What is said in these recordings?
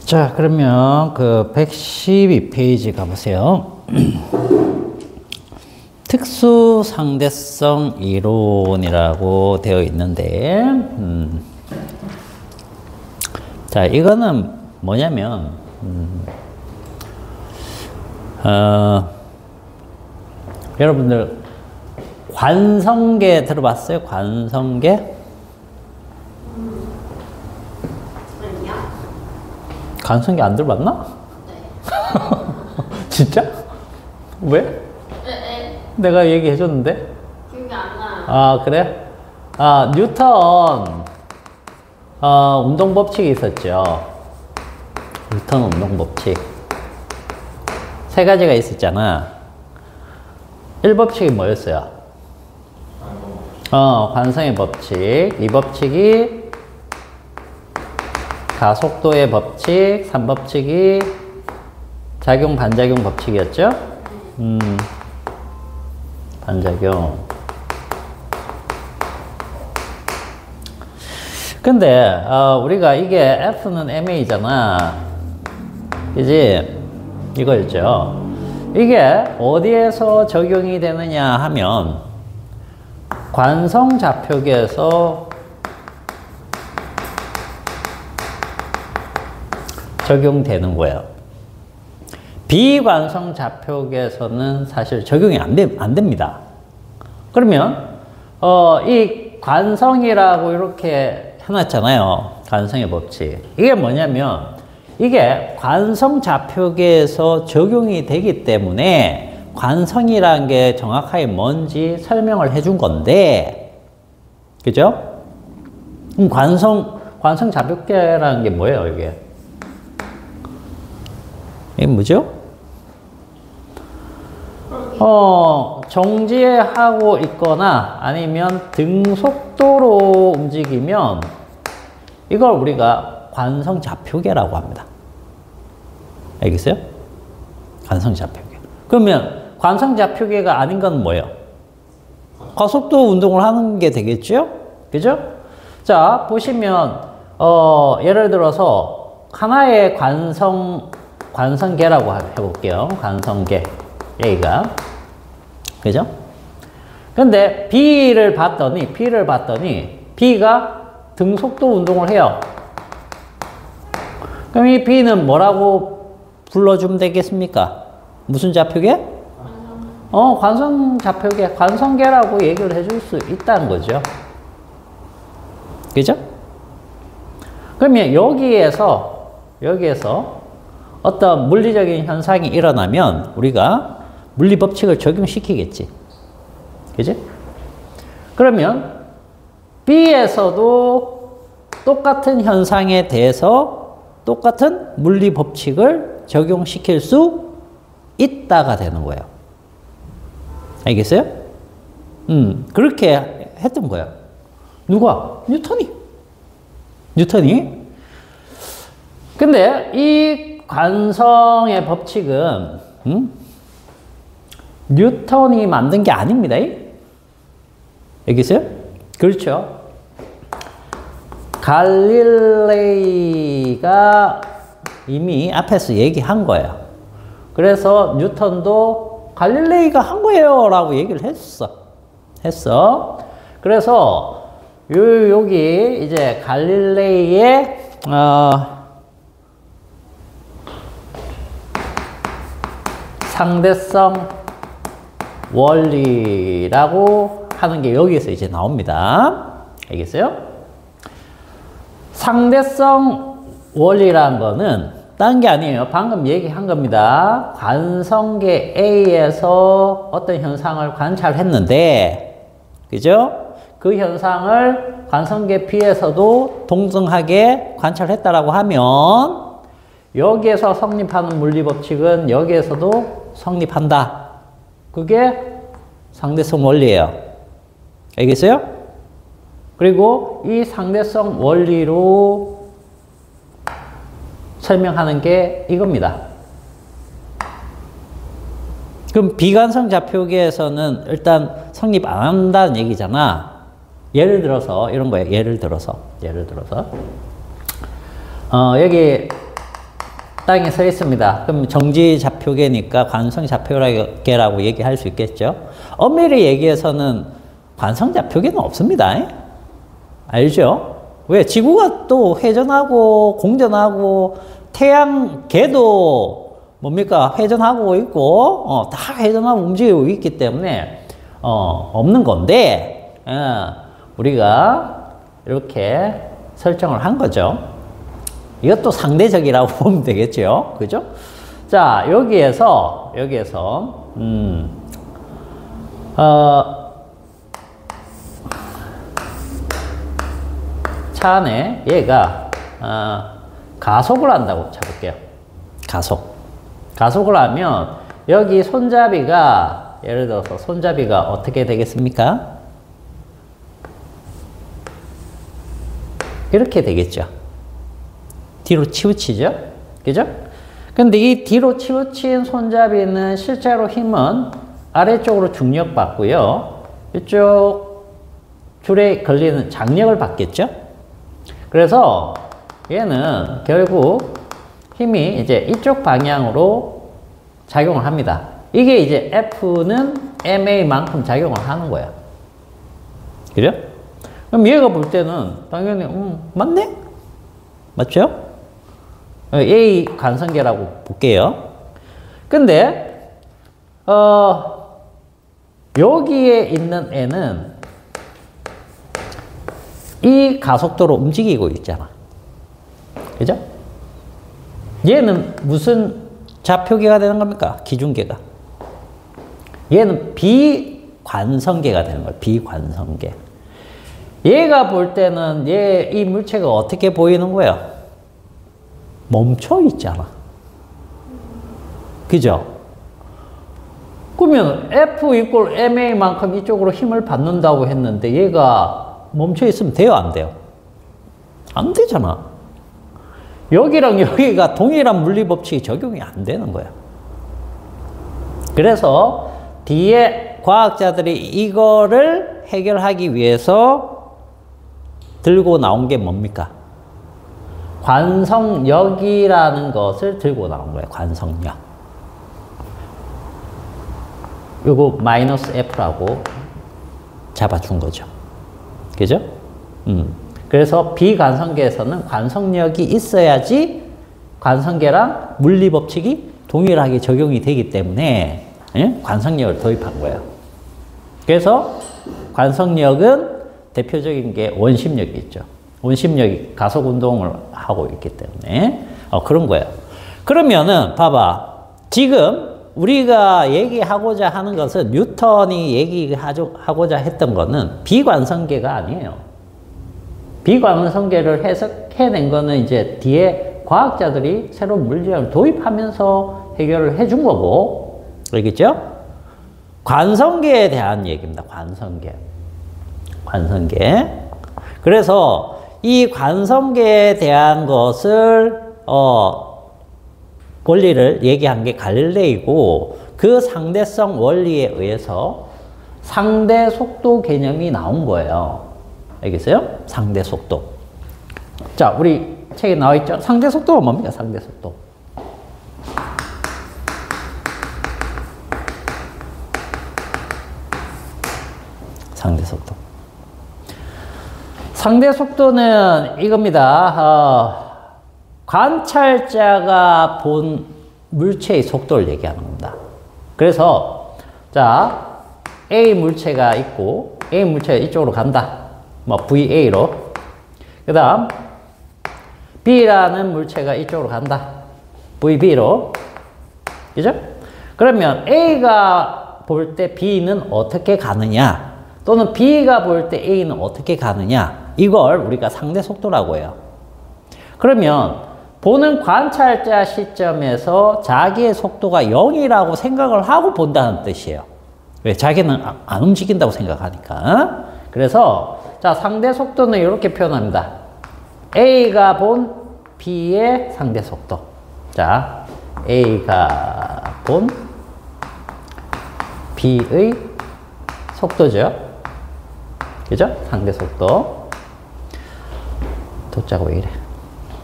자, 그러면 그 112페이지 가보세요. 특수 상대성 이론이라고 되어 있는데, 자, 이거는 뭐냐면, 여러분들 관성계 들어봤어요? 관성계? 아니요. 관성계 안 들어봤나? 네. 진짜? 왜? 네. 내가 얘기해 줬는데? 기억이 안 나요. 아, 그래? 아, 뉴턴 운동 법칙이 있었죠. 뉴턴 운동 법칙. 세 가지가 있었잖아. 1법칙이 뭐였어요? 관성의 법칙. 2법칙이 가속도의 법칙. 3법칙이 작용, 반작용 법칙이었죠? 반작용. 근데, 우리가 이게 F는 MA잖아. 그지? 이거였죠. 이게 어디에서 적용이 되느냐 하면, 관성 좌표계에서 적용되는 거예요. 비관성 좌표계에서는 사실 적용이 안 됩니다. 그러면, 이 관성이라고 이렇게 해놨잖아요. 관성의 법칙. 이게 뭐냐면, 이게 관성 좌표계에서 적용이 되기 때문에 관성이라는 게 정확하게 뭔지 설명을 해준 건데, 그죠? 그럼 관성 좌표계라는 게 뭐예요, 이게? 이게 뭐죠? 정지하고 있거나 아니면 등속도로 움직이면 이걸 우리가 관성 좌표계라고 합니다. 알겠어요? 관성 좌표계. 그러면 관성 좌표계가 아닌 건 뭐예요? 가속도 운동을 하는 게 되겠죠? 그죠? 자, 보시면 예를 들어서 하나의 관성계라고 해볼게요. 관성계 A가. 그죠? 근데 B를 봤더니 B가 등속도 운동을 해요. 그럼 이 B는 뭐라고 불러주면 되겠습니까? 무슨 좌표계? 관성 좌표계, 관성계라고 얘기를 해줄 수 있다는 거죠. 그죠? 그러면 여기에서 어떤 물리적인 현상이 일어나면 우리가 물리 법칙을 적용시키겠지. 그지? 그러면 B에서도 똑같은 현상에 대해서 똑같은 물리 법칙을 적용시킬 수 있다가 되는 거예요. 알겠어요? 그렇게 했던 거예요. 누가? 뉴턴이. 근데 이 관성의 법칙은 뉴턴이 만든 게 아닙니다. 알겠어요? 그렇죠. 갈릴레이가 이미 앞에서 얘기한 거예요. 그래서 뉴턴도 갈릴레이가 한 거예요 라고 얘기를 했어. 그래서 여기 이제 갈릴레이의 상대성 원리라고 하는 게 여기에서 이제 나옵니다. 알겠어요? 상대성 원리라는 거는 딴 게 아니에요. 방금 얘기한 겁니다. 관성계 A에서 어떤 현상을 관찰했는데, 그죠? 그 현상을 관성계 B에서도 동등하게 관찰했다라고 하면 여기에서 성립하는 물리 법칙은 여기에서도 성립한다. 그게 상대성 원리예요. 알겠어요? 그리고 이 상대성 원리로 설명하는 게 이겁니다. 그럼 비관성 좌표계에서는 일단 성립 안 한다는 얘기잖아. 예를 들어서 이런 거예요. 예를 들어서 여기 땅에 서 있습니다. 그럼 정지 좌표계니까 관성 좌표계라고 얘기할 수 있겠죠. 엄밀히 얘기해서는 관성 좌표계는 없습니다. 알죠? 왜? 지구가 또 회전하고 공전하고 태양계도 뭡니까? 회전하고 있고 다 회전하고 움직이고 있기 때문에 없는 건데 우리가 이렇게 설정을 한 거죠. 이것도 상대적이라고 보면 되겠죠. 그죠? 자, 여기에서 차 안에 얘가 가속을 한다고 쳐볼게요. 가속을 하면 여기 손잡이가 예를 들어서 손잡이가 어떻게 되겠습니까? 이렇게 되겠죠. 뒤로 치우치죠? 그죠? 근데 이 뒤로 치우친 손잡이는 실제로 힘은 아래쪽으로 중력 받고요. 이쪽 줄에 걸리는 장력을 받겠죠? 그래서 얘는 결국 힘이 이제 이쪽 방향으로 작용을 합니다. 이게 이제 F는 MA만큼 작용을 하는 거야. 그죠? 그럼 얘가 볼 때는 당연히 맞네? 맞죠? A 관성계라고 볼게요. 근데 여기에 있는 애는 이 가속도로 움직이고 있잖아. 그죠? 얘는 무슨 좌표계가 되는 겁니까? 기준계가. 얘는 비관성계가 되는 거예요. 비관성계. 얘가 볼 때는 이 물체가 어떻게 보이는 거야? 멈춰 있잖아. 그죠? 그러면 F 이꼴 MA만큼 이쪽으로 힘을 받는다고 했는데 얘가 멈춰 있으면 돼요? 안 돼요? 안 되잖아. 여기랑 여기가 동일한 물리법칙이 적용이 안 되는 거야. 그래서 뒤에 과학자들이 이거를 해결하기 위해서 들고 나온 게 뭡니까? 관성력이라는 것을 들고 나온 거예요. 관성력. 요거 마이너스 F라고 잡아준 거죠. 그죠? 그래서 비관성계에서는 관성력이 있어야지 관성계랑 물리법칙이 동일하게 적용이 되기 때문에 관성력을 도입한 거예요. 그래서 관성력은 대표적인 게 원심력이 있죠. 원심력이 가속운동을 하고 있기 때문에 그런 거예요. 그러면은 봐봐. 지금 우리가 얘기하고자 하는 것은 뉴턴이 얘기하고자 했던 거는 비관성계가 아니에요. 비관성계를 해석해낸 거는 이제 뒤에 과학자들이 새로운 물리학을 도입하면서 해결을 해준 거고, 알겠죠? 관성계에 대한 얘기입니다. 관성계. 그래서 이 관성계에 대한 것을 원리를 얘기한 게 갈릴레이고, 그 상대성 원리에 의해서 상대 속도 개념이 나온 거예요. 알겠어요? 상대 속도. 자, 우리 책에 나와 있죠? 상대 속도가 뭡니까? 상대 속도. 상대 속도. 상대 속도는 이겁니다. 관찰자가 본 물체의 속도를 얘기하는 겁니다. 그래서 자, A 물체가 있고 A 물체가 이쪽으로 간다. 뭐 VA로. 그 다음 B라는 물체가 이쪽으로 간다. VB로. 그죠? 그러면 A가 볼 때 B는 어떻게 가느냐, 또는 B가 볼 때 A는 어떻게 가느냐, 이걸 우리가 상대 속도라고 해요. 그러면 보는 관찰자 시점에서 자기의 속도가 0이라고 생각을 하고 본다는 뜻이에요. 왜? 자기는 안 움직인다고 생각하니까. 그래서 자, 상대 속도는 이렇게 표현합니다. A가 본 B의 상대 속도. 자, A가 본 B의 속도죠. 그죠? 상대 속도. 도자가 왜 이래?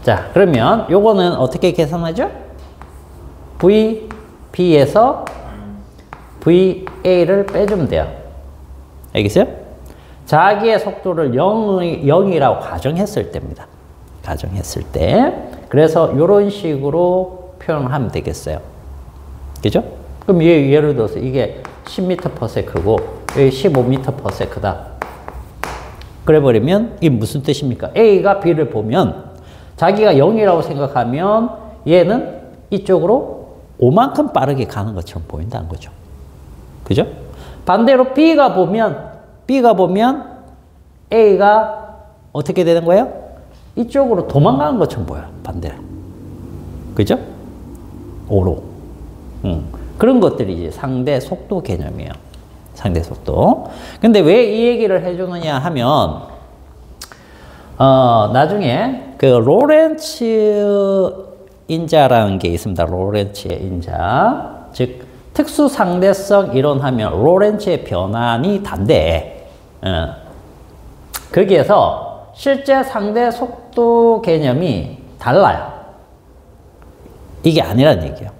자, 그러면 요거는 어떻게 계산하죠? VB에서 VA를 빼주면 돼요. 알겠어요? 자기의 속도를 0이라고 가정했을 때입니다. 가정했을 때. 그래서 이런 식으로 표현하면 되겠어요. 그죠? 그럼 예를 들어서 이게 10m/s고 여기 15m/s다. 그래 버리면 이게 무슨 뜻입니까? A가 B를 보면 자기가 0이라고 생각하면 얘는 이쪽으로 5만큼 빠르게 가는 것처럼 보인다는 거죠. 그죠? 반대로 B가 보면 A가 어떻게 되는 거예요? 이쪽으로 도망가는 것처럼 보여요. 반대로. 그죠? 오로. 그런 것들이 이제 상대 속도 개념이에요. 상대 속도. 근데 왜 이 얘기를 해주느냐 하면, 나중에 그 로렌츠 인자라는 게 있습니다. 로렌츠의 인자. 즉, 특수 상대성 이론하면 로렌츠의 변환이 단대. 거기에서 실제 상대 속도 개념이 달라요. 이게 아니란 얘기예요.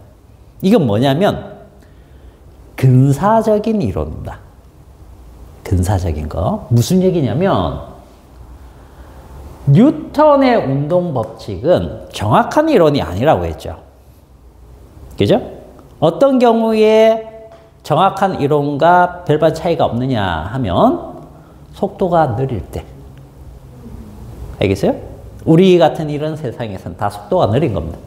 이건 뭐냐면 근사적인 이론입니다. 근사적인 거. 무슨 얘기냐면 뉴턴의 운동 법칙은 정확한 이론이 아니라고 했죠. 그죠? 어떤 경우에 정확한 이론과 별반 차이가 없느냐 하면 속도가 느릴 때. 알겠어요? 우리 같은 이런 세상에서는 다 속도가 느린 겁니다.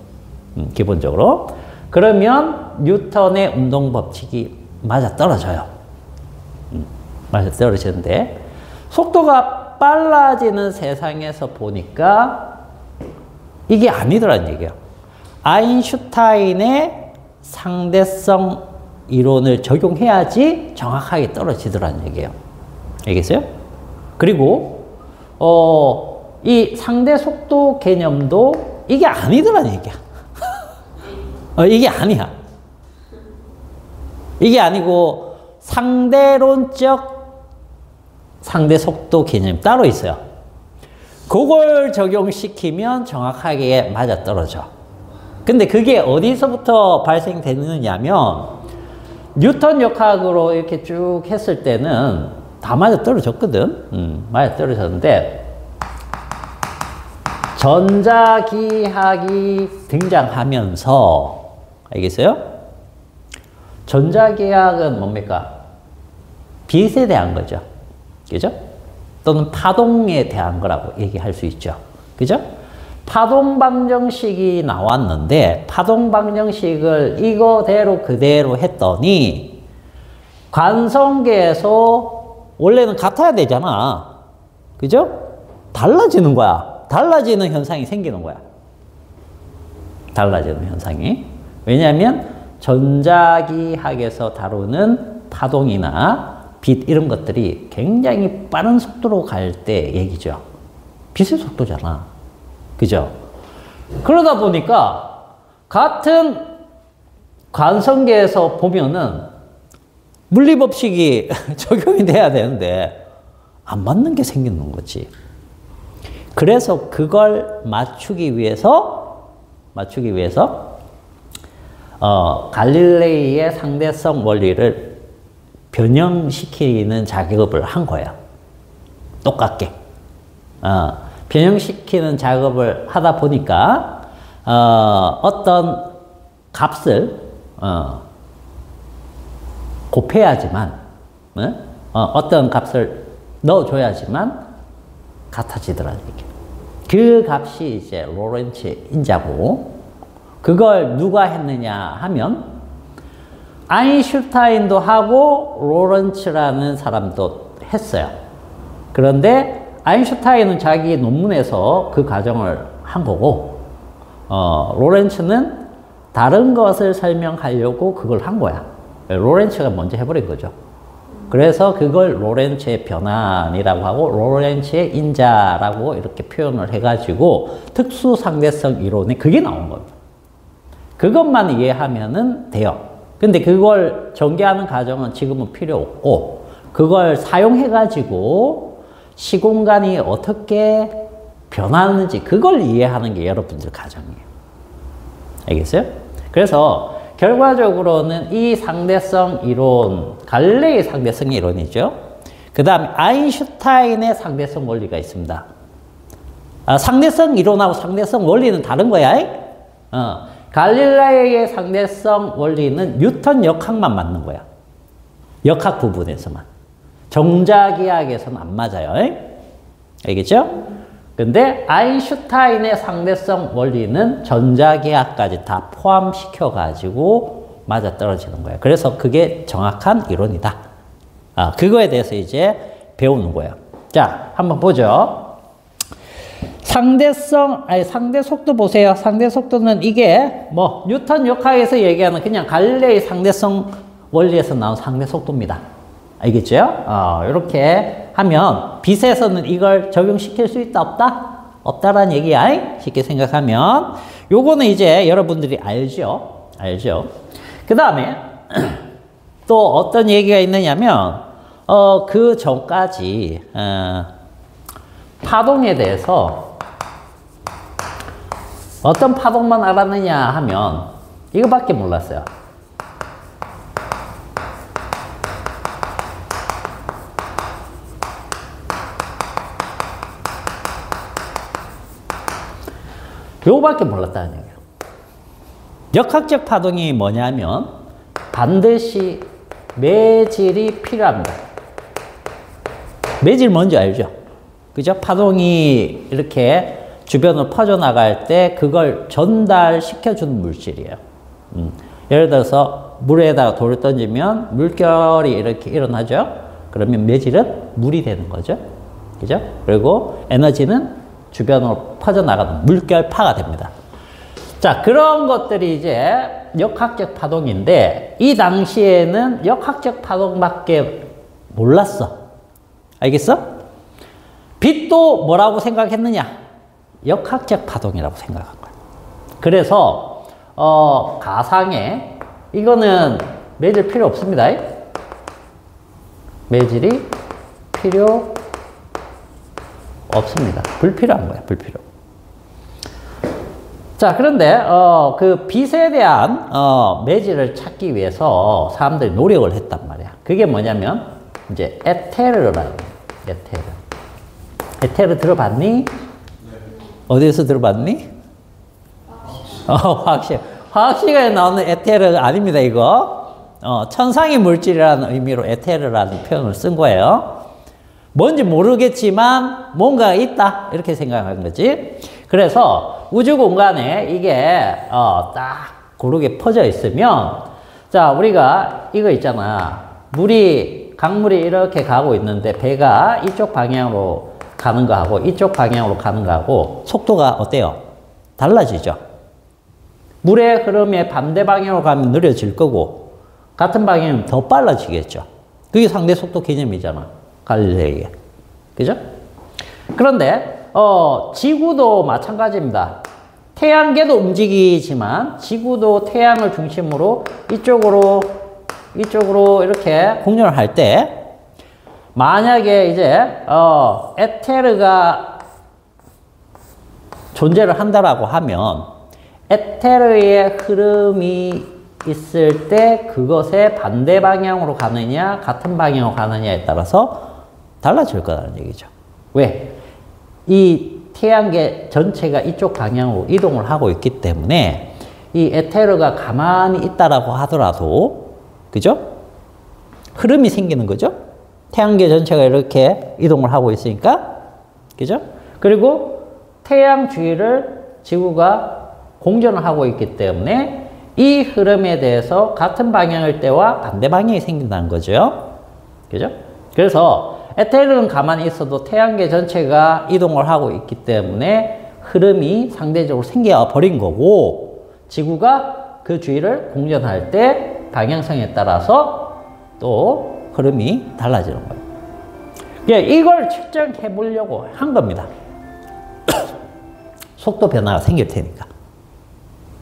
기본적으로. 그러면 뉴턴의 운동 법칙이 맞아떨어져요. 맞아떨어지는데 속도가 빨라지는 세상에서 보니까 이게 아니더란 얘기예요. 아인슈타인의 상대성 이론을 적용해야지 정확하게 떨어지더란 얘기예요. 알겠어요? 그리고 이 상대 속도 개념도 이게 아니더란 얘기야. 이게 아니야. 이게 아니고 상대론적 상대 속도 개념이 따로 있어요. 그걸 적용시키면 정확하게 맞아떨어져. 근데 그게 어디서부터 발생되느냐면 뉴턴 역학으로 이렇게 쭉 했을 때는 다 맞아떨어졌거든. 맞아떨어졌는데 전자기학이 등장하면서 알겠어요? 전자기학은 뭡니까? 빛에 대한 거죠. 그죠? 또는 파동에 대한 거라고 얘기할 수 있죠. 그죠? 파동 방정식이 나왔는데 파동 방정식을 이거대로 그대로 했더니 관성계에서 원래는 같아야 되잖아. 그죠? 달라지는 거야. 달라지는 현상이 생기는 거야. 달라지는 현상이. 왜냐하면 전자기학에서 다루는 파동이나 빛 이런 것들이 굉장히 빠른 속도로 갈 때 얘기죠. 빛의 속도잖아. 그죠? 그러다 보니까 같은 관성계에서 보면은 물리법칙이 적용이 돼야 되는데 안 맞는 게 생기는 거지. 그래서 그걸 맞추기 위해서 갈릴레이의 상대성 원리를 변형시키는 작업을 한 거야. 똑같게. 변형시키는 작업을 하다 보니까 어떤 값을 곱해야지만 어떤 값을 넣어줘야지만 같아지더라는 얘기예요. 그 값이 이제 로렌츠 인자고 그걸 누가 했느냐 하면 아인슈타인도 하고 로렌츠라는 사람도 했어요. 그런데 아인슈타인은 자기 논문에서 그 과정을 한 거고 로렌츠는 다른 것을 설명하려고 그걸 한 거야. 로렌츠가 먼저 해버린 거죠. 그래서 그걸 로렌츠의 변환이라고 하고 로렌츠의 인자라고 이렇게 표현을 해가지고 특수상대성 이론에 그게 나온 겁니다. 그것만 이해하면은 돼요. 근데 그걸 전개하는 과정은 지금은 필요 없고 그걸 사용해가지고 시공간이 어떻게 변하는지 그걸 이해하는 게 여러분들 과정이에요. 알겠어요? 그래서 결과적으로는 이 상대성 이론, 갈릴레이의 상대성 이론이죠. 그 다음에 아인슈타인의 상대성 원리가 있습니다. 상대성 이론하고 상대성 원리는 다른 거야. 갈릴레이의 상대성 원리는 뉴턴 역학만 맞는 거야. 역학 부분에서만. 정자기하학에서는 안 맞아요. 알겠죠? 근데 아인슈타인의 상대성 원리는 전자기하학까지 다 포함시켜가지고 맞아떨어지는 거예요. 그래서 그게 정확한 이론이다. 그거에 대해서 이제 배우는 거예요. 자, 한번 보죠. 상대 속도 보세요. 상대 속도는 이게 뭐 뉴턴 역학에서 얘기하는 그냥 갈릴레이 상대성 원리에서 나온 상대 속도입니다. 알겠죠? 이렇게 하면 빛에서는 이걸 적용시킬 수 있다, 없다? 없다라는 얘기야. 쉽게 생각하면. 요거는 이제 여러분들이 알죠? 알죠? 그 다음에 또 어떤 얘기가 있느냐면, 그 전까지, 파동에 대해서 어떤 파동만 알았느냐 하면 이거밖에 몰랐어요. 요거밖에 몰랐다는 얘기예요. 역학적 파동이 뭐냐면 반드시 매질이 필요합니다. 매질 뭔지 알죠? 그죠? 파동이 이렇게 주변으로 퍼져나갈 때 그걸 전달시켜주는 물질이에요. 예를 들어서 물에다가 돌을 던지면 물결이 이렇게 일어나죠? 그러면 매질은 물이 되는 거죠. 그죠? 그리고 에너지는 주변으로 퍼져나가는 물결파가 됩니다. 자, 그런 것들이 이제 역학적 파동인데 이 당시에는 역학적 파동밖에 몰랐어. 알겠어? 빛도 뭐라고 생각했느냐? 역학적 파동이라고 생각한 거야. 그래서 가상에 이거는 매질 필요 없습니다. 매질이 필요 없습니다. 불필요한 거야, 불필요. 자, 그런데 그 빛에 대한 매질을 찾기 위해서 사람들이 노력을 했단 말이야. 그게 뭐냐면 이제 에테르라는 에테르. 에테르 들어봤니? 네. 어디에서 들어봤니? 화학 시간에 나오는 에테르 아닙니다, 이거. 천상의 물질이라는 의미로 에테르라는 표현을 쓴 거예요. 뭔지 모르겠지만 뭔가가 있다 이렇게 생각하는 거지. 그래서 우주 공간에 이게 딱 고르게 퍼져 있으면 자, 우리가 이거 있잖아. 강물이 이렇게 가고 있는데 배가 이쪽 방향으로 가는 거하고 이쪽 방향으로 가는 거하고 속도가 어때요? 달라지죠. 물의 흐름에 반대 방향으로 가면 느려질 거고 같은 방향이면 더 빨라지겠죠. 그게 상대 속도 개념이잖아. 갈릴레이에. 그죠? 그런데 지구도 마찬가지입니다. 태양계도 움직이지만 지구도 태양을 중심으로 이쪽으로 이렇게 공전을 할 때 만약에 이제 에테르가 존재를 한다라고 하면 에테르의 흐름이 있을 때 그것의 반대 방향으로 가느냐 같은 방향으로 가느냐에 따라서 달라질 거라는 얘기죠. 왜? 이 태양계 전체가 이쪽 방향으로 이동을 하고 있기 때문에 이 에테르가 가만히 있다라고 하더라도 그죠? 흐름이 생기는 거죠. 태양계 전체가 이렇게 이동을 하고 있으니까 그죠? 그리고 태양 주위를 지구가 공전을 하고 있기 때문에 이 흐름에 대해서 같은 방향일 때와 반대 방향이 생긴다는 거죠. 그죠? 그래서 에테르는 가만히 있어도 태양계 전체가 이동을 하고 있기 때문에 흐름이 상대적으로 생겨버린 거고 지구가 그 주위를 공전할 때 방향성에 따라서 또 흐름이 달라지는 거예요. 이걸 측정해 보려고 한 겁니다. 속도 변화가 생길 테니까.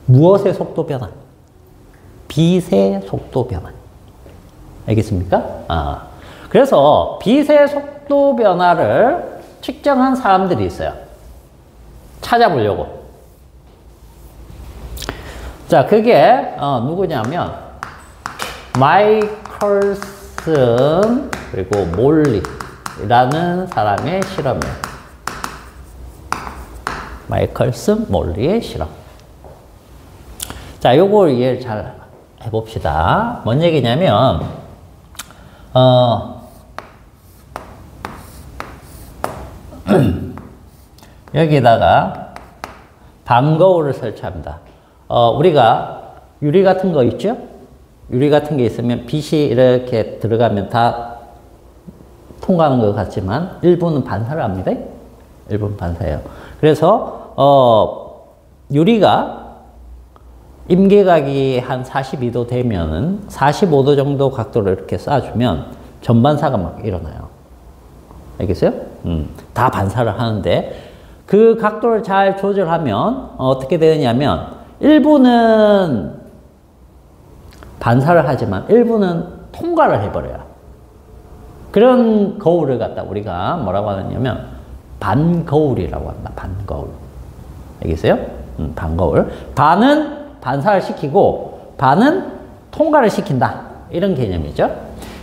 무엇의 속도 변화? 빛의 속도 변화. 알겠습니까? 그래서 빛의 속도 변화를 측정한 사람들이 있어요. 찾아보려고. 자, 그게 누구냐면 마이컬슨 그리고 몰리라는 사람의 실험이에요. 마이컬슨, 몰리의 실험. 자, 요걸 이해를 잘 해봅시다. 뭔 얘기냐면 여기다가 반거울을 설치합니다. 우리가 유리 같은 거 있죠? 유리 같은 게 있으면 빛이 이렇게 들어가면 다 통과하는 것 같지만 일부는 반사를 합니다. 일부는 반사예요. 그래서 유리가 임계각이 한 42도 되면은 45도 정도 각도를 이렇게 쏴주면 전반사가 막 일어나요. 알겠어요? 다 반사를 하는데 그 각도를 잘 조절하면 어떻게 되느냐면 일부는 반사를 하지만 일부는 통과를 해버려요. 그런 거울을 갖다 우리가 뭐라고 하느냐면 반거울이라고 한다. 반거울. 알겠어요? 반거울. 반은 반사를 시키고 반은 통과를 시킨다. 이런 개념이죠.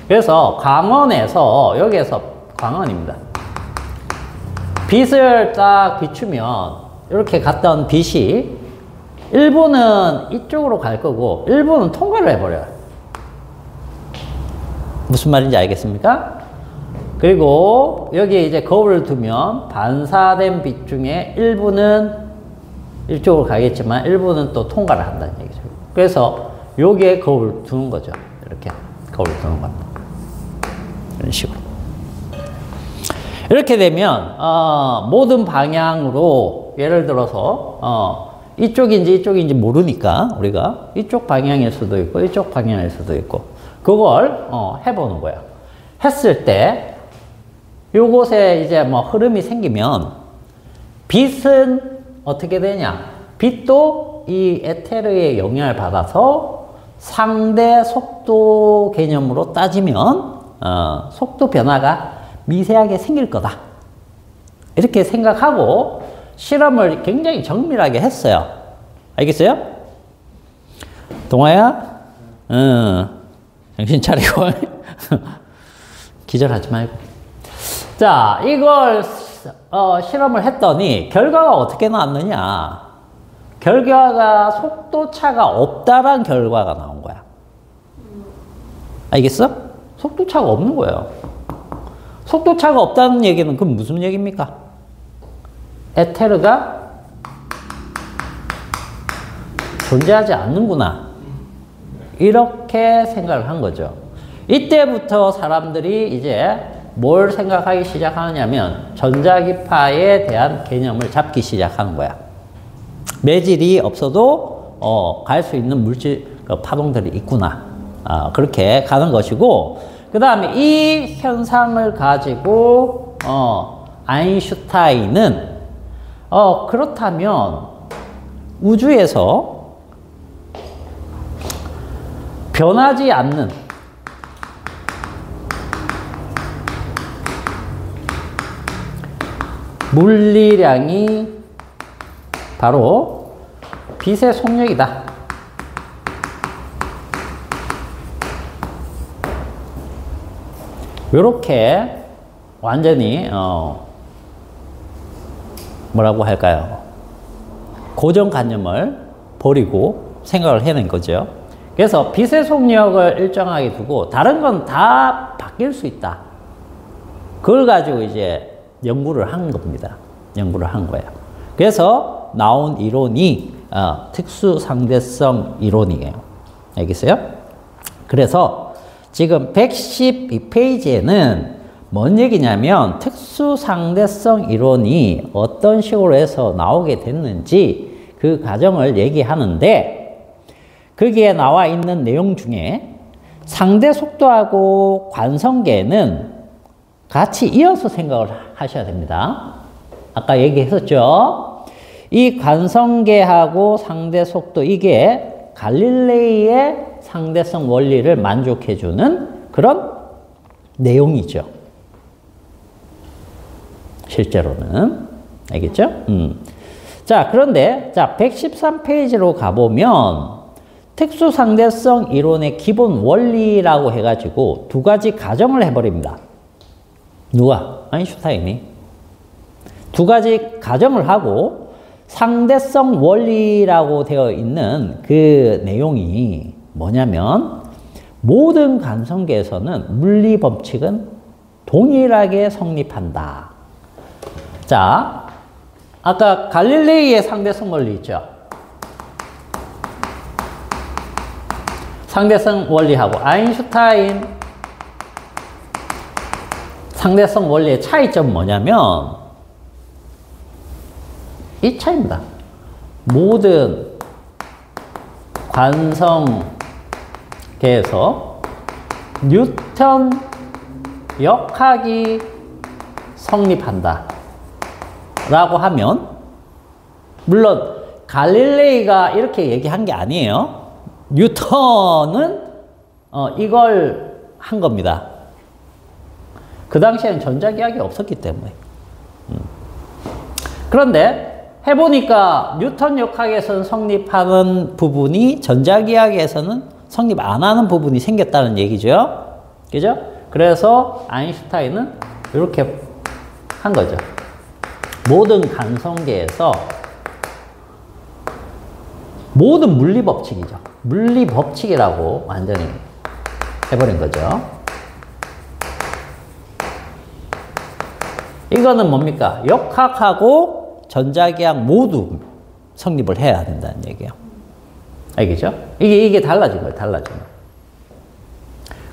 그래서 광원에서 여기에서 광원입니다. 빛을 딱 비추면 이렇게 갔던 빛이 일부는 이쪽으로 갈 거고 일부는 통과를 해버려요. 무슨 말인지 알겠습니까? 그리고 여기에 이제 거울을 두면 반사된 빛 중에 일부는 이쪽으로 가겠지만 일부는 또 통과를 한다는 얘기죠. 그래서 여기에 거울 두는 거죠. 이렇게 거울 두는 겁니다. 이런 식으로. 이렇게 되면 모든 방향으로 예를 들어서 이쪽인지 이쪽인지 모르니까 우리가 이쪽 방향일 수도 있고 이쪽 방향일 수도 있고 그걸 해보는 거예요. 했을 때 요곳에 이제 뭐 흐름이 생기면 빛은 어떻게 되냐? 빛도 이 에테르의 영향을 받아서 상대 속도 개념으로 따지면 속도 변화가 미세하게 생길 거다. 이렇게 생각하고 실험을 굉장히 정밀하게 했어요. 알겠어요? 동아야? 정신 차리고 기절하지 말고. 자, 이걸 실험을 했더니 결과가 어떻게 나왔느냐? 결과가 속도차가 없다란 결과가 나온 거야. 알겠어? 속도차가 없는 거예요. 속도차가 없다는 얘기는 그럼 무슨 얘기입니까? 에테르가 존재하지 않는구나. 이렇게 생각을 한 거죠. 이때부터 사람들이 이제 뭘 생각하기 시작하느냐면 전자기파에 대한 개념을 잡기 시작하는 거야. 매질이 없어도 갈 수 있는 물질 파동들이 있구나. 그렇게 가는 것이고 그 다음에 이 현상을 가지고 아인슈타인은 그렇다면 우주에서 변하지 않는 물리량이 바로 빛의 속력이다. 요렇게 완전히 뭐라고 할까요? 고정관념을 버리고 생각을 해낸 거죠. 그래서 빛의 속력을 일정하게 두고 다른 건 다 바뀔 수 있다. 그걸 가지고 이제 연구를 한 겁니다. 연구를 한 거예요. 그래서 나온 이론이 특수상대성 이론이에요. 알겠어요? 그래서 지금 112페이지에는 뭔 얘기냐면 특수상대성 이론이 어떤 식으로 해서 나오게 됐는지 그 과정을 얘기하는데 거기에 나와 있는 내용 중에 상대 속도하고 관성계는 같이 이어서 생각을 하셔야 됩니다. 아까 얘기했었죠. 이 관성계하고 상대 속도 이게 갈릴레이의 상대성 원리를 만족해주는 그런 내용이죠. 실제로는. 알겠죠? 자, 그런데, 자, 113페이지로 가보면, 특수상대성 이론의 기본 원리라고 해가지고 두 가지 가정을 해버립니다. 누가? 아인슈타인이. 두 가지 가정을 하고 상대성 원리라고 되어 있는 그 내용이 뭐냐면 모든 관성계에서는 물리 법칙은 동일하게 성립한다. 자, 아까 갈릴레이의 상대성 원리 있죠? 상대성 원리하고 아인슈타인 상대성 원리의 차이점은 뭐냐면 이 차이입니다. 모든 관성계에서 뉴턴 역학이 성립한다 라고 하면, 물론 갈릴레이가 이렇게 얘기한 게 아니에요. 뉴턴은 이걸 한 겁니다. 그 당시에는 전자기학이 없었기 때문에. 그런데 해보니까 뉴턴 역학에서는 성립하는 부분이 전자기학에서는 성립 안 하는 부분이 생겼다는 얘기죠. 그죠? 그래서 아인슈타인은 이렇게 한 거죠. 모든 관성계에서 모든 물리 법칙이죠. 물리 법칙이라고 완전히 해버린 거죠. 이거는 뭡니까? 역학하고 전자기학 모두 성립을 해야 된다는 얘기예요. 알겠죠? 이게 달라진 거예요. 달라진 거예요.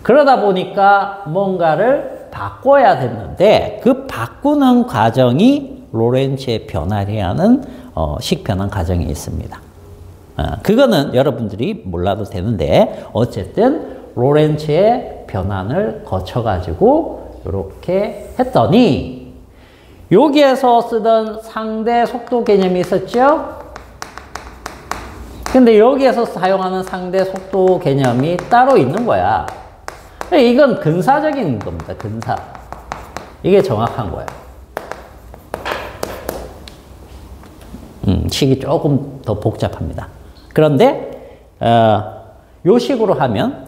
그러다 보니까 뭔가를 바꿔야 됐는데 그 바꾸는 과정이 로렌츠의 변화를 하는 식변환 과정이 있습니다. 그거는 여러분들이 몰라도 되는데 어쨌든 로렌츠의 변환을 거쳐가지고 이렇게 했더니 여기에서 쓰던 상대 속도 개념이 있었죠? 근데 여기에서 사용하는 상대 속도 개념이 따로 있는 거야. 이건 근사적인 겁니다. 근사. 이게 정확한 거예요. 식이 조금 더 복잡합니다. 그런데 요 식으로 하면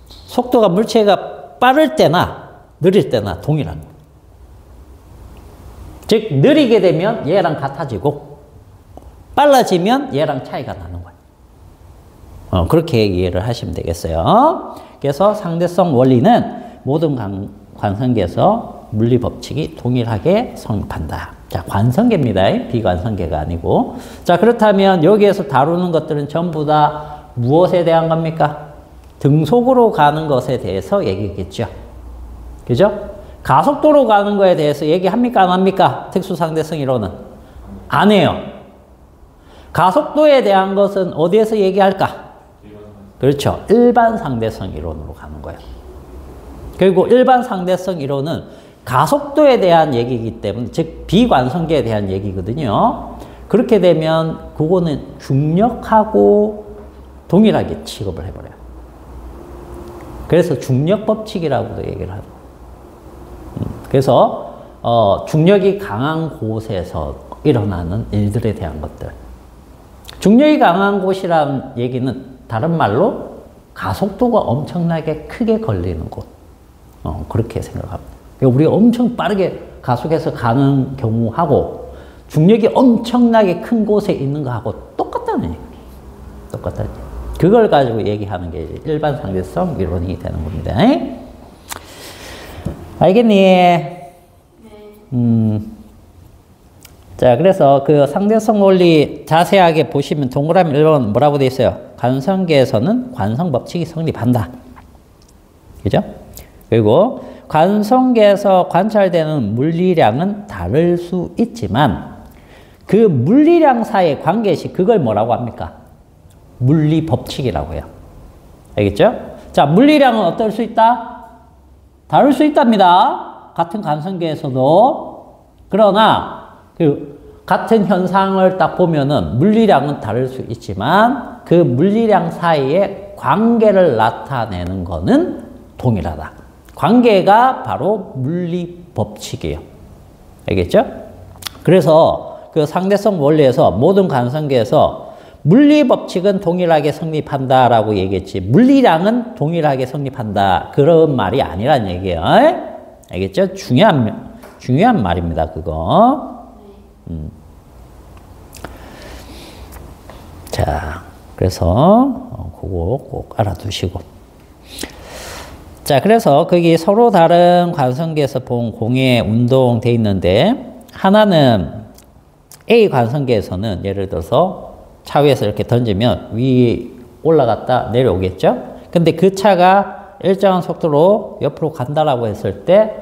속도가 물체가 빠를 때나 느릴 때나 동일한 거예요. 즉 느리게 되면 얘랑 같아지고 빨라지면 얘랑 차이가 나는 거예요. 그렇게 이해를 하시면 되겠어요. 그래서 상대성 원리는 모든 관성계에서 물리 법칙이 동일하게 성립한다. 자, 관성계입니다. 비관성계가 아니고. 자, 그렇다면 여기에서 다루는 것들은 전부 다 무엇에 대한 겁니까? 등속으로 가는 것에 대해서 얘기겠죠. 그죠? 가속도로 가는 거에 대해서 얘기합니까? 안 합니까? 특수상대성 이론은. 안 해요. 가속도에 대한 것은 어디에서 얘기할까? 그렇죠. 일반 상대성 이론으로 가는 거예요. 그리고 일반 상대성 이론은 가속도에 대한 얘기이기 때문에, 즉 비관성계에 대한 얘기거든요. 그렇게 되면 그거는 중력하고 동일하게 취급을 해버려요. 그래서 중력 법칙이라고도 얘기를 하고. 그래서 중력이 강한 곳에서 일어나는 일들에 대한 것들. 중력이 강한 곳이라는 얘기는 다른 말로 가속도가 엄청나게 크게 걸리는 곳. 그렇게 생각합니다. 우리가 엄청 빠르게 가속해서 가는 경우하고 중력이 엄청나게 큰 곳에 있는 거하고 똑같다는 얘기예요. 똑같다는 얘기예요. 그걸 가지고 얘기하는 게 일반 상대성 이론이 되는 겁니다. 알겠니? 네. 자, 그래서 그 상대성 원리 자세하게 보시면 동그라미 1번 뭐라고 되어 있어요? 관성계에서는 관성 법칙이 성립한다. 그죠? 그리고 관성계에서 관찰되는 물리량은 다를 수 있지만 그 물리량 사이의 관계식, 그걸 뭐라고 합니까? 물리 법칙이라고 해요. 알겠죠? 자, 물리량은 어떨 수 있다? 다를 수 있답니다. 같은 관성계에서도. 그러나 그 같은 현상을 딱 보면은 물리량은 다를 수 있지만 그 물리량 사이의 관계를 나타내는 거는 동일하다. 관계가 바로 물리 법칙이에요. 알겠죠? 그래서 그 상대성 원리에서 모든 관성계에서 물리 법칙은 동일하게 성립한다라고 얘기했지. 물리량은 동일하게 성립한다. 그런 말이 아니란 얘기예요. 알겠죠? 중요한 말입니다. 그거. 자, 그래서 그거 꼭 알아두시고. 자, 그래서 거기 서로 다른 관성계에서 본 공의 운동 돼 있는데 하나는 A 관성계에서는 예를 들어서 차 위에서 이렇게 던지면 위에 올라갔다 내려오겠죠? 근데 그 차가 일정한 속도로 옆으로 간다라고 했을 때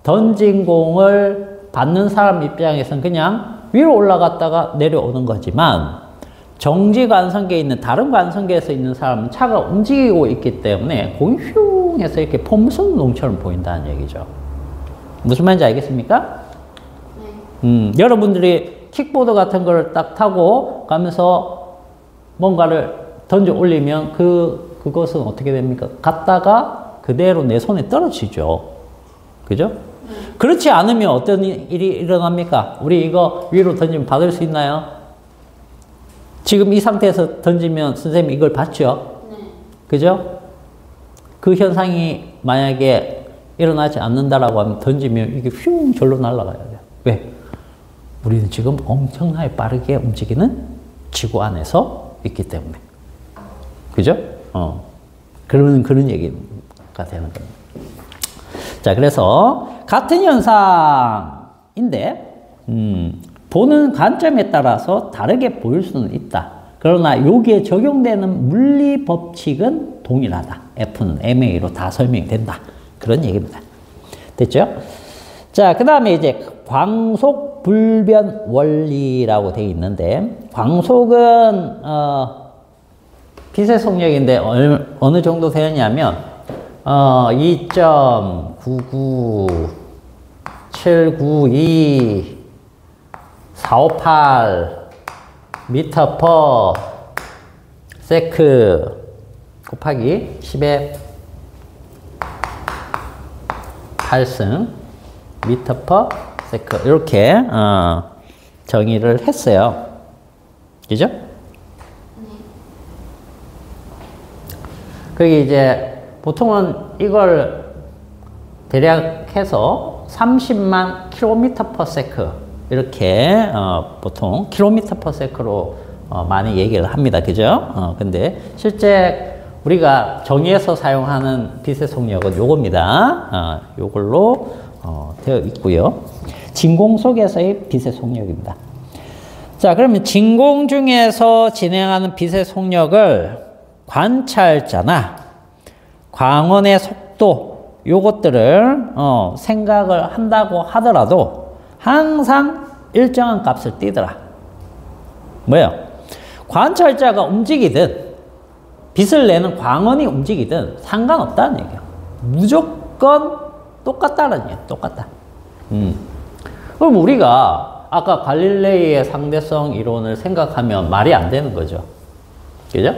던진 공을 받는 사람 입장에서는 그냥 위로 올라갔다가 내려오는 거지만 정지 관성계에 있는 다른 관성계에서 있는 사람은 차가 움직이고 있기 때문에 공이 휘웅 해서 이렇게 폼순농처럼 보인다는 얘기죠. 무슨 말인지 알겠습니까? 여러분들이 킥보드 같은 걸 딱 타고 가면서 뭔가를 던져 올리면 그것은 어떻게 됩니까? 갔다가 그대로 내 손에 떨어지죠. 그죠? 그렇지 않으면 어떤 일이 일어납니까? 우리 이거 위로 던지면 받을 수 있나요? 지금 이 상태에서 던지면 선생님이 이걸 받죠? 그죠? 그 현상이 만약에 일어나지 않는다라고 하면 던지면 이게 휘웅 절로 날아가야 돼요. 왜? 우리는 지금 엄청나게 빠르게 움직이는 지구 안에서 있기 때문에. 그죠? 그런 얘기가 되는 겁니다. 자, 그래서 같은 현상인데, 보는 관점에 따라서 다르게 보일 수는 있다. 그러나 여기에 적용되는 물리 법칙은 동일하다. F는 MA로 다 설명이 된다. 그런 얘기입니다. 됐죠? 자, 그 다음에 이제 광속 불변 원리라고 되어 있는데, 광속은 빛의 속력인데 어느 정도 되었냐면 2.99792 458 미터 퍼 세크 곱하기 10의 8승 미터 퍼 세크 이렇게 정의를 했어요. 그죠? 그게 이제 보통은 이걸 대략 해서 30만 킬로미터 퍼 세크 이렇게 보통 킬로미터 퍼 세크로 많이 얘기를 합니다. 그죠? 근데 실제 우리가 정의해서 사용하는 빛의 속력은 요겁니다. 요걸로 되어 있고요. 진공 속에서의 빛의 속력입니다. 자, 그러면 진공 중에서 진행하는 빛의 속력을 관찰자나 광원의 속도 요것들을 생각을 한다고 하더라도 항상 일정한 값을 띄더라. 뭐예요? 관찰자가 움직이든 빛을 내는 광원이 움직이든 상관없다는 얘기야. 무조건 똑같다는 얘기야. 똑같다. 그럼 우리가 아까 갈릴레이의 상대성 이론을 생각하면 말이 안 되는 거죠. 그죠?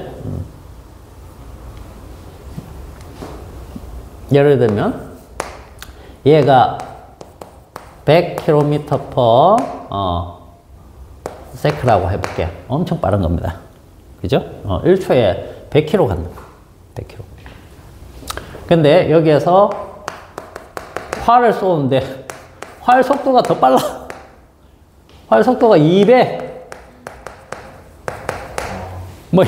예를 들면 얘가 100km per sec라고 해볼게요. 엄청 빠른 겁니다. 그죠? 1초에 100km 간다. 100km. 근데 여기에서 활을 쏘는데 활 속도가 더 빨라. 활 속도가 200. 뭐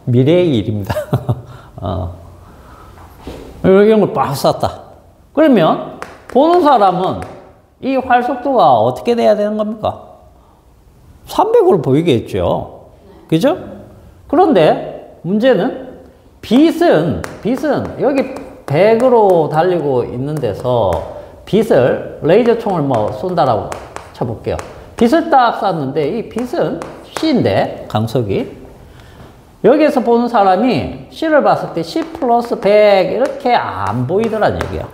미래의 일입니다. 이런 걸 빡 쐈다. 그러면 보는 사람은 이 활 속도가 어떻게 돼야 되는 겁니까? 300으로 보이겠죠. 그죠? 그런데 문제는 빛은 여기 100으로 달리고 있는 데서 빛을 레이저 총을 뭐 쏜다라고 쳐볼게요. 빛을 딱 쐈는데 이 빛은 C인데 강속이 여기에서 보는 사람이 C를 봤을 때 C 플러스 100 이렇게 안 보이더란 얘기야.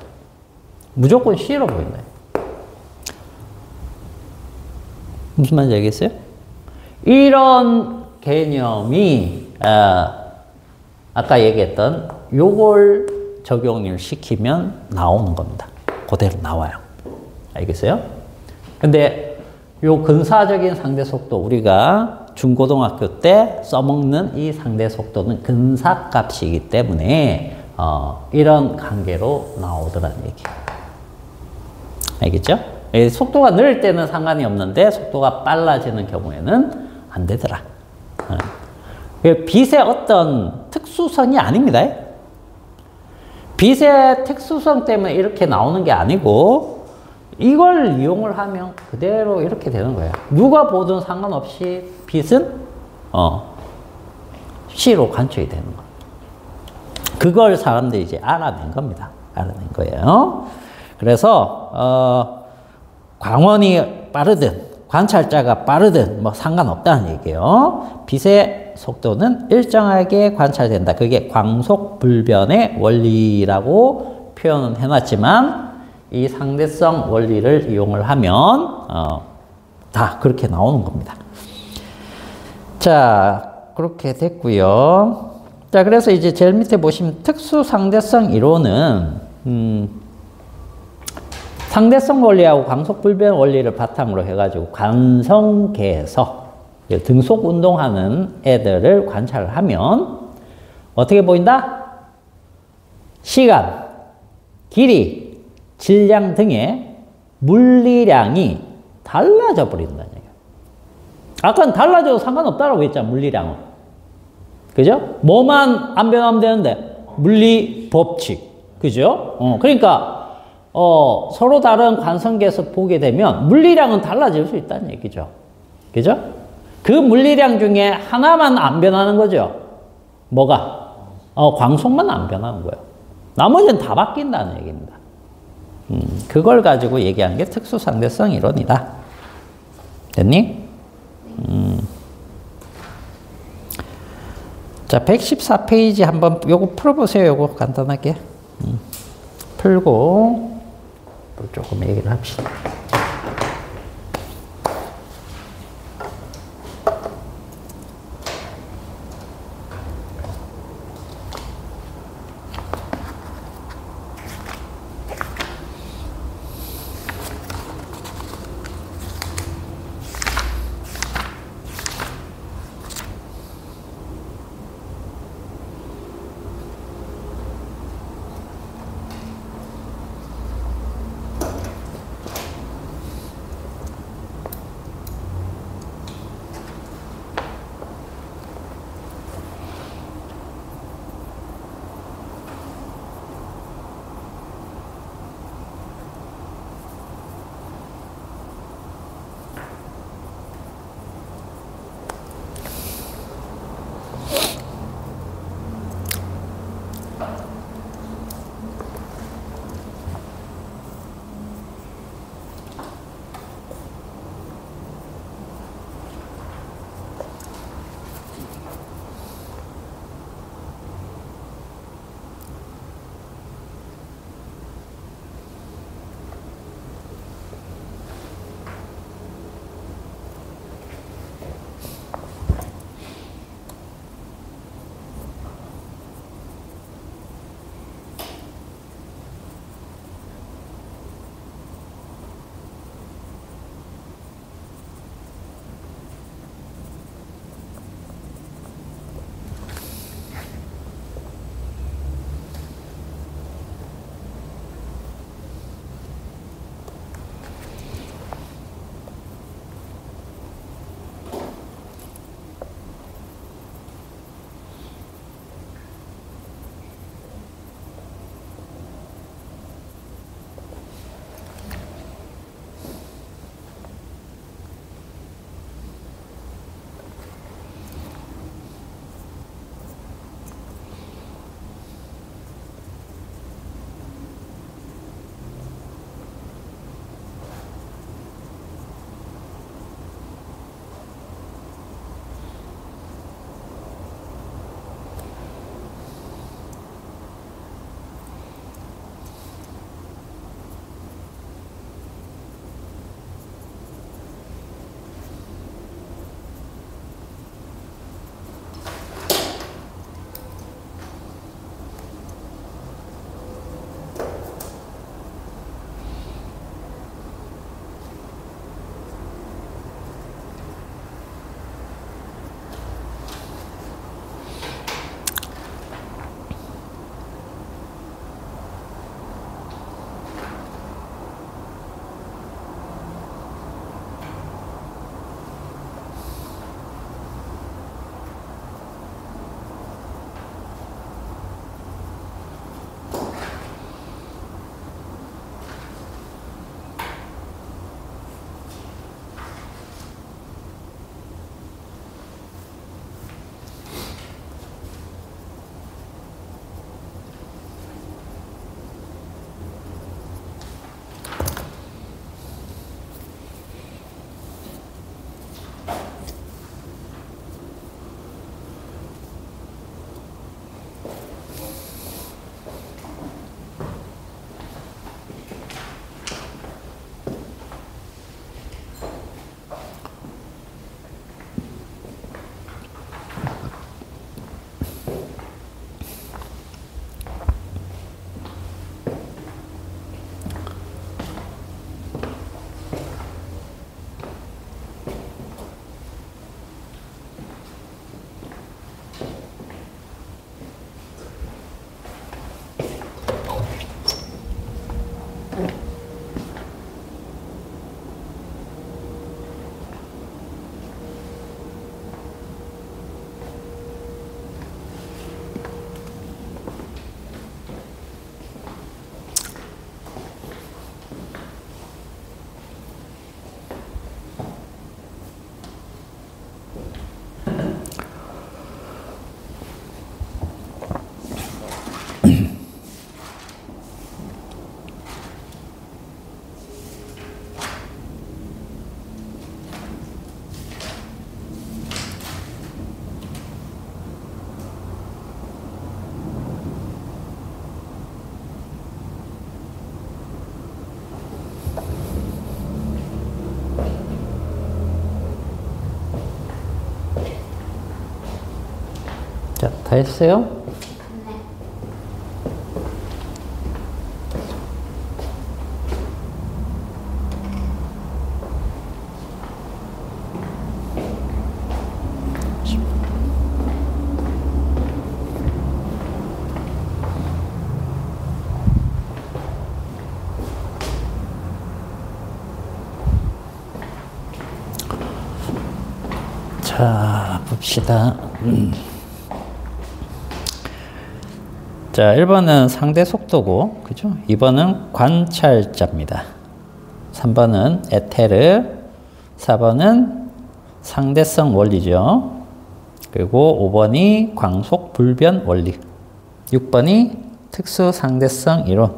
무조건 C로 보인다. 무슨 말인지 알겠어요? 이런 개념이 아까 얘기했던 요걸 적용을 시키면 나오는 겁니다. 그대로 나와요. 알겠어요? 근데 요 근사적인 상대 속도 우리가 중고등학교 때 써먹는 이 상대 속도는 근사값이기 때문에 이런 관계로 나오더라는 얘기예요. 알겠죠? 속도가 느릴 때는 상관이 없는데 속도가 빨라지는 경우에는 안 되더라. 빛의 어떤 특수성이 아닙니다. 빛의 특수성 때문에 이렇게 나오는 게 아니고 이걸 이용을 하면 그대로 이렇게 되는 거예요. 누가 보든 상관없이 빛은 C로 관측이 되는 거예요. 그걸 사람들이 이제 알아낸 겁니다. 알아낸 거예요. 그래서 광원이 빠르든 관찰자가 빠르든 뭐 상관없다는 얘기예요. 빛의 속도는 일정하게 관찰된다. 그게 광속불변의 원리라고 표현은 해놨지만 이 상대성 원리를 이용을 하면 다 그렇게 나오는 겁니다. 자, 그렇게 됐고요. 자, 그래서 이제 제일 밑에 보시면 특수상대성 이론은 상대성 원리하고 광속불변 원리를 바탕으로 해가지고 관성계에서 등속 운동하는 애들을 관찰을 하면 어떻게 보인다? 시간, 길이, 질량 등의 물리량이 달라져 버린다는 얘기예요. 아까는 달라져도 상관없다라고 했잖아, 물리량은. 그죠? 뭐만 안 변하면 되는데 물리 법칙. 그죠? 그러니까 서로 다른 관성계에서 보게 되면 물리량은 달라질 수 있다는 얘기죠. 그죠? 그 물리량 중에 하나만 안 변하는 거죠. 뭐가? 광속만 안 변하는 거예요. 나머지는 다 바뀐다는 얘기입니다. 그걸 가지고 얘기한 게 특수상대성 이론이다. 됐니? 자, 114페이지 한번 요거 풀어보세요. 요거 간단하게. 풀고 또 조금 얘기를 합시다. 다 했어요? 네. 자, 봅시다. 자, 1번은 상대 속도고, 그죠? 2번은 관찰자입니다. 3번은 에테르, 4번은 상대성 원리죠. 그리고 5번이 광속 불변 원리, 6번이 특수 상대성 이론.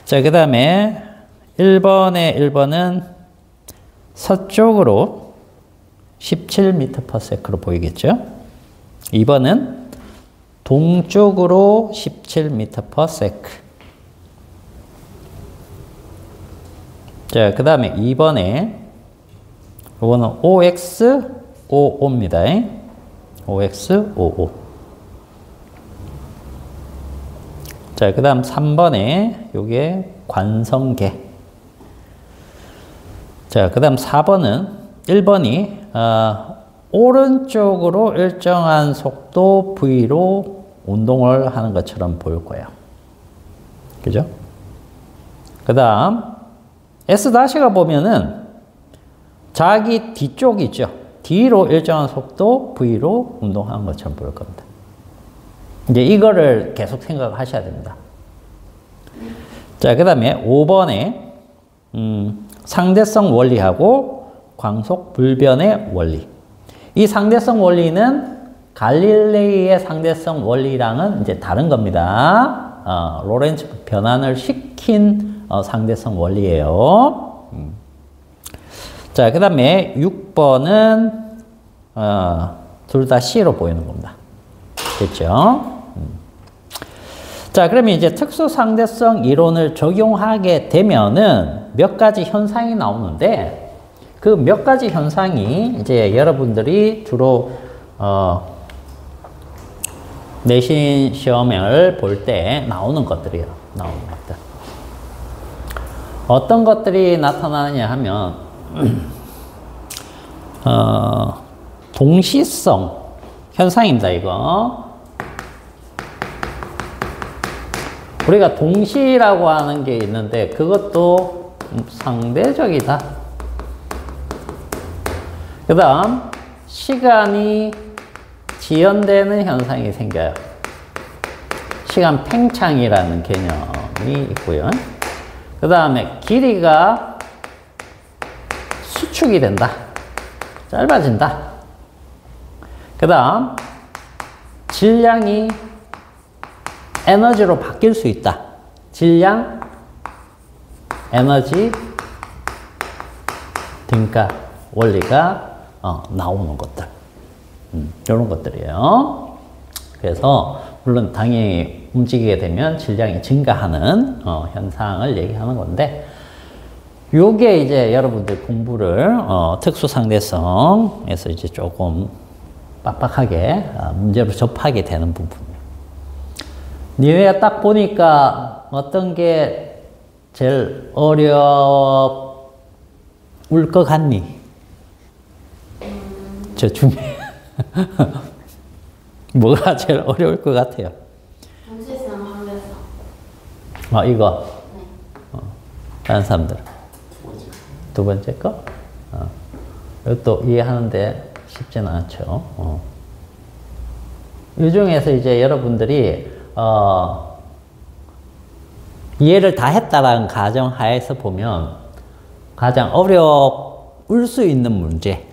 자, 그 다음에 1번은 서쪽으로 17m/s로 보이겠죠? 2번은 동쪽으로 17m/s. 자, 그 다음에 2번에 이거는 OX55입니다. OX55. 자, 그 다음 3번에 요게 관성계. 자, 그 다음 4번은 1번이 오른쪽으로 일정한 속도 V로 운동을 하는 것처럼 보일 거예요. 그죠? 그 다음 S-가 보면은 자기 뒤쪽 있죠. 뒤로 일정한 속도 V로 운동하는 것처럼 보일 겁니다. 이제 이거를 계속 생각하셔야 됩니다. 자, 그 다음에 5번에 상대성 원리하고 광속 불변의 원리. 이 상대성 원리는 갈릴레이의 상대성 원리랑은 이제 다른 겁니다. 로렌츠 변환을 시킨 상대성 원리예요. 자, 그 다음에 6번은 둘 다 C로 보이는 겁니다. 됐죠? 자, 그러면 이제 특수 상대성 이론을 적용하게 되면은 몇 가지 현상이 나오는데 그 몇 가지 현상이 이제 여러분들이 주로 내신 시험을 볼 때 나오는 것들이에요. 나오는 것들. 어떤 것들이 나타나느냐 하면 동시성 현상입니다. 이거 우리가 동시라고 하는 게 있는데 그것도 상대적이다. 그 다음 시간이 지연되는 현상이 생겨요. 시간 팽창이라는 개념이 있고요. 그 다음에 길이가 수축이 된다. 짧아진다. 그 다음 질량이 에너지로 바뀔 수 있다. 질량, 에너지, 등가 원리가 나오는 것들. 이런 것들이에요. 그래서 물론 당연히 움직이게 되면 질량이 증가하는 현상을 얘기하는 건데 요게 이제 여러분들 공부를 특수상대성에서 이제 조금 빡빡하게 문제로 접하게 되는 부분이에요. 니네가 딱 보니까 어떤 게 제일 어려울 것 같니? 저 중에 뭐가 제일 어려울 것 같아요? 동시성, 상대성. 이거. 네. 다른 사람들. 두 번째 거? 이것도 이해하는데 쉽지는 않죠. 이 중에서 이제 여러분들이 이해를 다 했다라는 가정하에서 보면 가장 어려울 수 있는 문제.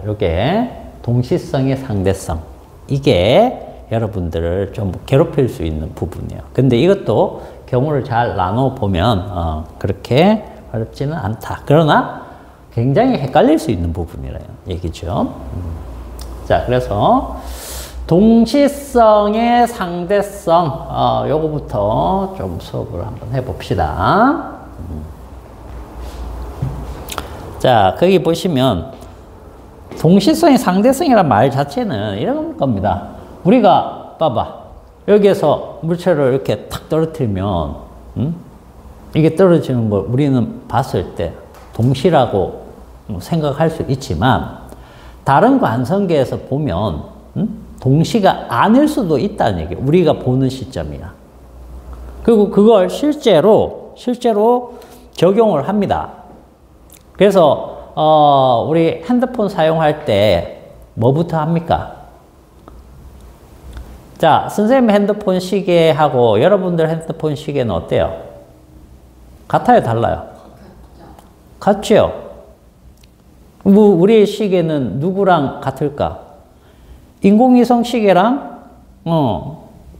요게 동시성의 상대성. 이게 여러분들을 좀 괴롭힐 수 있는 부분이에요. 근데 이것도 경우를 잘 나눠보면 그렇게 어렵지는 않다. 그러나 굉장히 헷갈릴 수 있는 부분이라는 얘기죠. 자, 그래서 동시성의 상대성, 요거부터 좀 수업을 한번 해봅시다. 자, 거기 보시면 동시성의 상대성이란 말 자체는 이런 겁니다. 우리가 봐봐. 여기에서 물체를 이렇게 탁 떨어뜨리면 이게 떨어지는 걸 우리는 봤을 때 동시라고 생각할 수 있지만 다른 관성계에서 보면 동시가 아닐 수도 있다는 얘기예요. 우리가 보는 시점이야. 그리고 그걸 실제로 적용을 합니다. 그래서 우리 핸드폰 사용할 때 뭐부터 합니까? 자, 선생님 핸드폰 시계하고 여러분들 핸드폰 시계는 어때요? 같아요, 달라요? 같죠? 뭐 우리의 시계는 누구랑 같을까? 인공위성 시계랑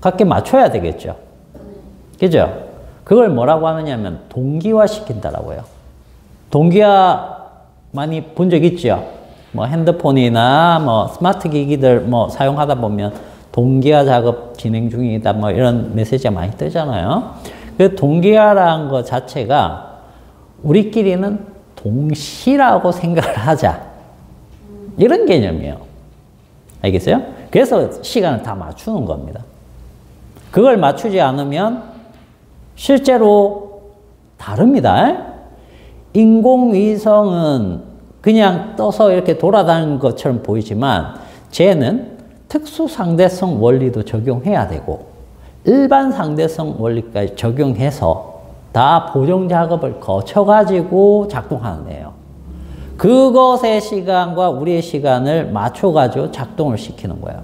같게 맞춰야 되겠죠. 그죠? 그걸 뭐라고 하느냐면 동기화 시킨다라고요. 동기화 많이 본 적 있죠? 뭐 핸드폰이나 뭐 스마트 기기들 뭐 사용하다 보면 동기화 작업 진행 중이다 뭐 이런 메시지가 많이 뜨잖아요. 그 동기화라는 것 자체가 우리끼리는 동시라고 생각을 하자. 이런 개념이에요. 알겠어요? 그래서 시간을 다 맞추는 겁니다. 그걸 맞추지 않으면 실제로 다릅니다. 인공위성은 그냥 떠서 이렇게 돌아다니는 것처럼 보이지만 쟤는 특수 상대성 원리도 적용해야 되고 일반 상대성 원리까지 적용해서 다 보정 작업을 거쳐가지고 작동하는 애예요. 그것의 시간과 우리의 시간을 맞춰가지고 작동을 시키는 거예요.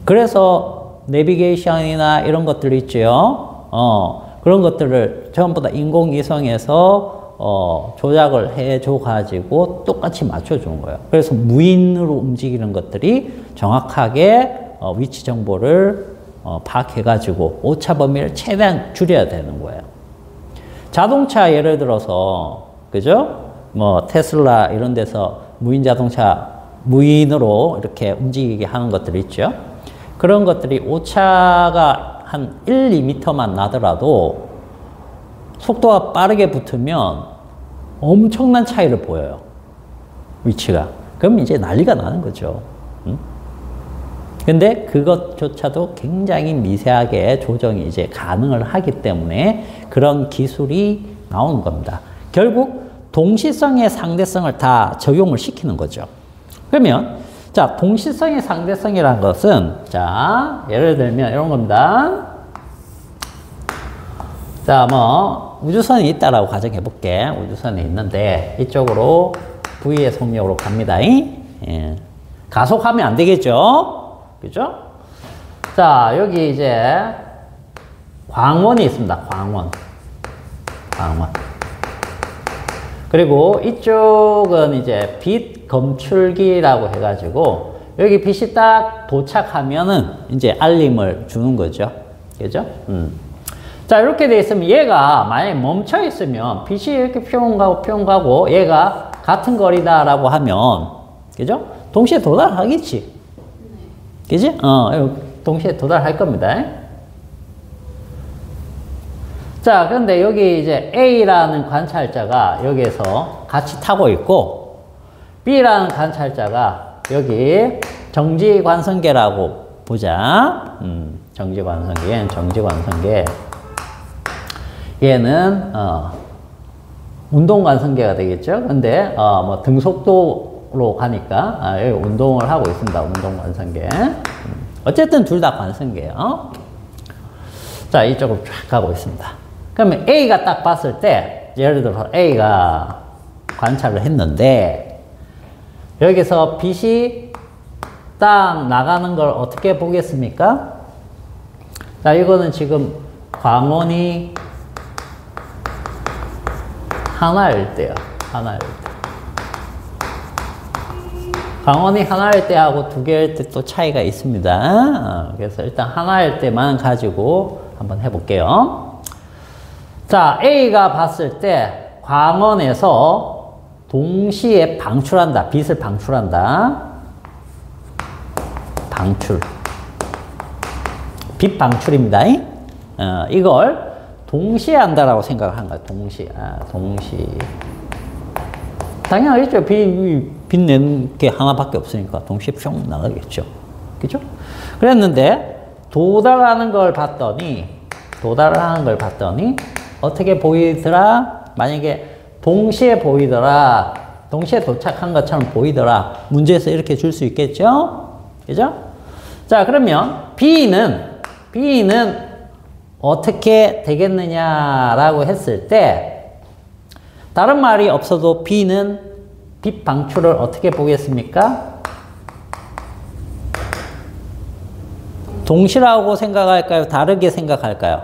그래서 내비게이션이나 이런 것들 있죠. 그런 것들을 전부 다 인공위성에서 조작을 해줘가지고 똑같이 맞춰주는 거예요. 그래서 무인으로 움직이는 것들이 정확하게 위치 정보를 파악해가지고 오차 범위를 최대한 줄여야 되는 거예요. 자동차 예를 들어서, 그죠? 뭐 테슬라 이런 데서 무인 자동차, 무인으로 이렇게 움직이게 하는 것들이 있죠. 그런 것들이 오차가 한 1, 2m만 나더라도 속도가 빠르게 붙으면 엄청난 차이를 보여요. 위치가. 그럼 이제 난리가 나는 거죠. 근데 그것조차도 굉장히 미세하게 조정이 이제 가능을 하기 때문에 그런 기술이 나오는 겁니다. 결국 동시성의 상대성을 다 적용을 시키는 거죠. 그러면 자, 동시성의 상대성이라는 것은 자, 예를 들면 이런 겁니다. 자, 뭐 우주선이 있다라고 가정해 볼게. 우주선이 있는데 이쪽으로 V의 속력으로 갑니다. 예. 가속하면 안 되겠죠? 그죠? 자, 여기 이제 광원이 있습니다. 광원. 그리고 이쪽은 이제 빛 검출기라고 해가지고 여기 빛이 딱 도착하면은 이제 알림을 주는 거죠. 그죠? 자, 이렇게 돼 있으면 얘가 만약에 멈춰 있으면 빛이 이렇게 뿅 가고 얘가 같은 거리다라고 하면, 그죠? 동시에 도달하겠지. 그지? 동시에 도달할 겁니다. 자, 그런데 여기 이제 A라는 관찰자가 여기에서 같이 타고 있고, B라는 관찰자가 여기 정지관성계라고 보자. 정지관성계. 얘는, 운동관성계가 되겠죠? 근데, 뭐 등속도로 가니까, 여기 운동을 하고 있습니다. 운동관성계. 어쨌든 둘 다 관성계예요. 자, 이쪽으로 쫙 가고 있습니다. 그러면 A가 딱 봤을 때, 예를 들어서 A가 관찰을 했는데, 여기서 빛이 딱 나가는 걸 어떻게 보겠습니까? 자, 이거는 지금 광원이 하나일 때요. 광원이 하나일 때하고 두 개일 때 또 차이가 있습니다. 그래서 일단 하나일 때만 가지고 한번 해볼게요. 자, A가 봤을 때 광원에서 동시에 방출한다. 빛을 방출한다. 빛 방출입니다. 이걸 동시에 한다라고 생각을 한 거야. 동시. 당연하겠죠. 빛 내는 게 하나밖에 없으니까 동시에 뿅 나가겠죠. 그죠? 그랬는데 도달하는 걸 봤더니 어떻게 보이더라? 만약에 동시에 보이더라. 동시에 도착한 것처럼 보이더라. 문제에서 이렇게 줄 수 있겠죠? 그죠? 자, 그러면 B는 어떻게 되겠느냐라고 했을 때 다른 말이 없어도 B는 빛 방출을 어떻게 보겠습니까? 동시라고 생각할까요? 다르게 생각할까요?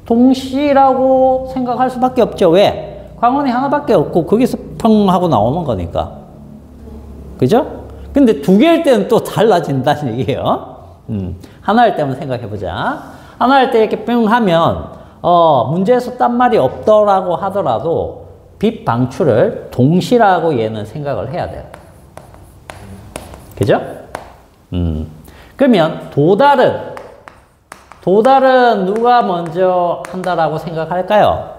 동시라고 생각할 수밖에 없죠. 왜? 광원이 하나밖에 없고 거기서 펑 하고 나오는 거니까. 그죠? 근데 두 개일 때는 또 달라진다는 얘기예요. 하나일 때 한번 생각해 보자. 하나일 때 이렇게 뿅 하면 문제에서 딴 말이 없더라고 하더라도 빛 방출을 동시라고 얘는 생각을 해야 돼요. 그죠? 그러면 도달은 누가 먼저 한다라고 생각할까요?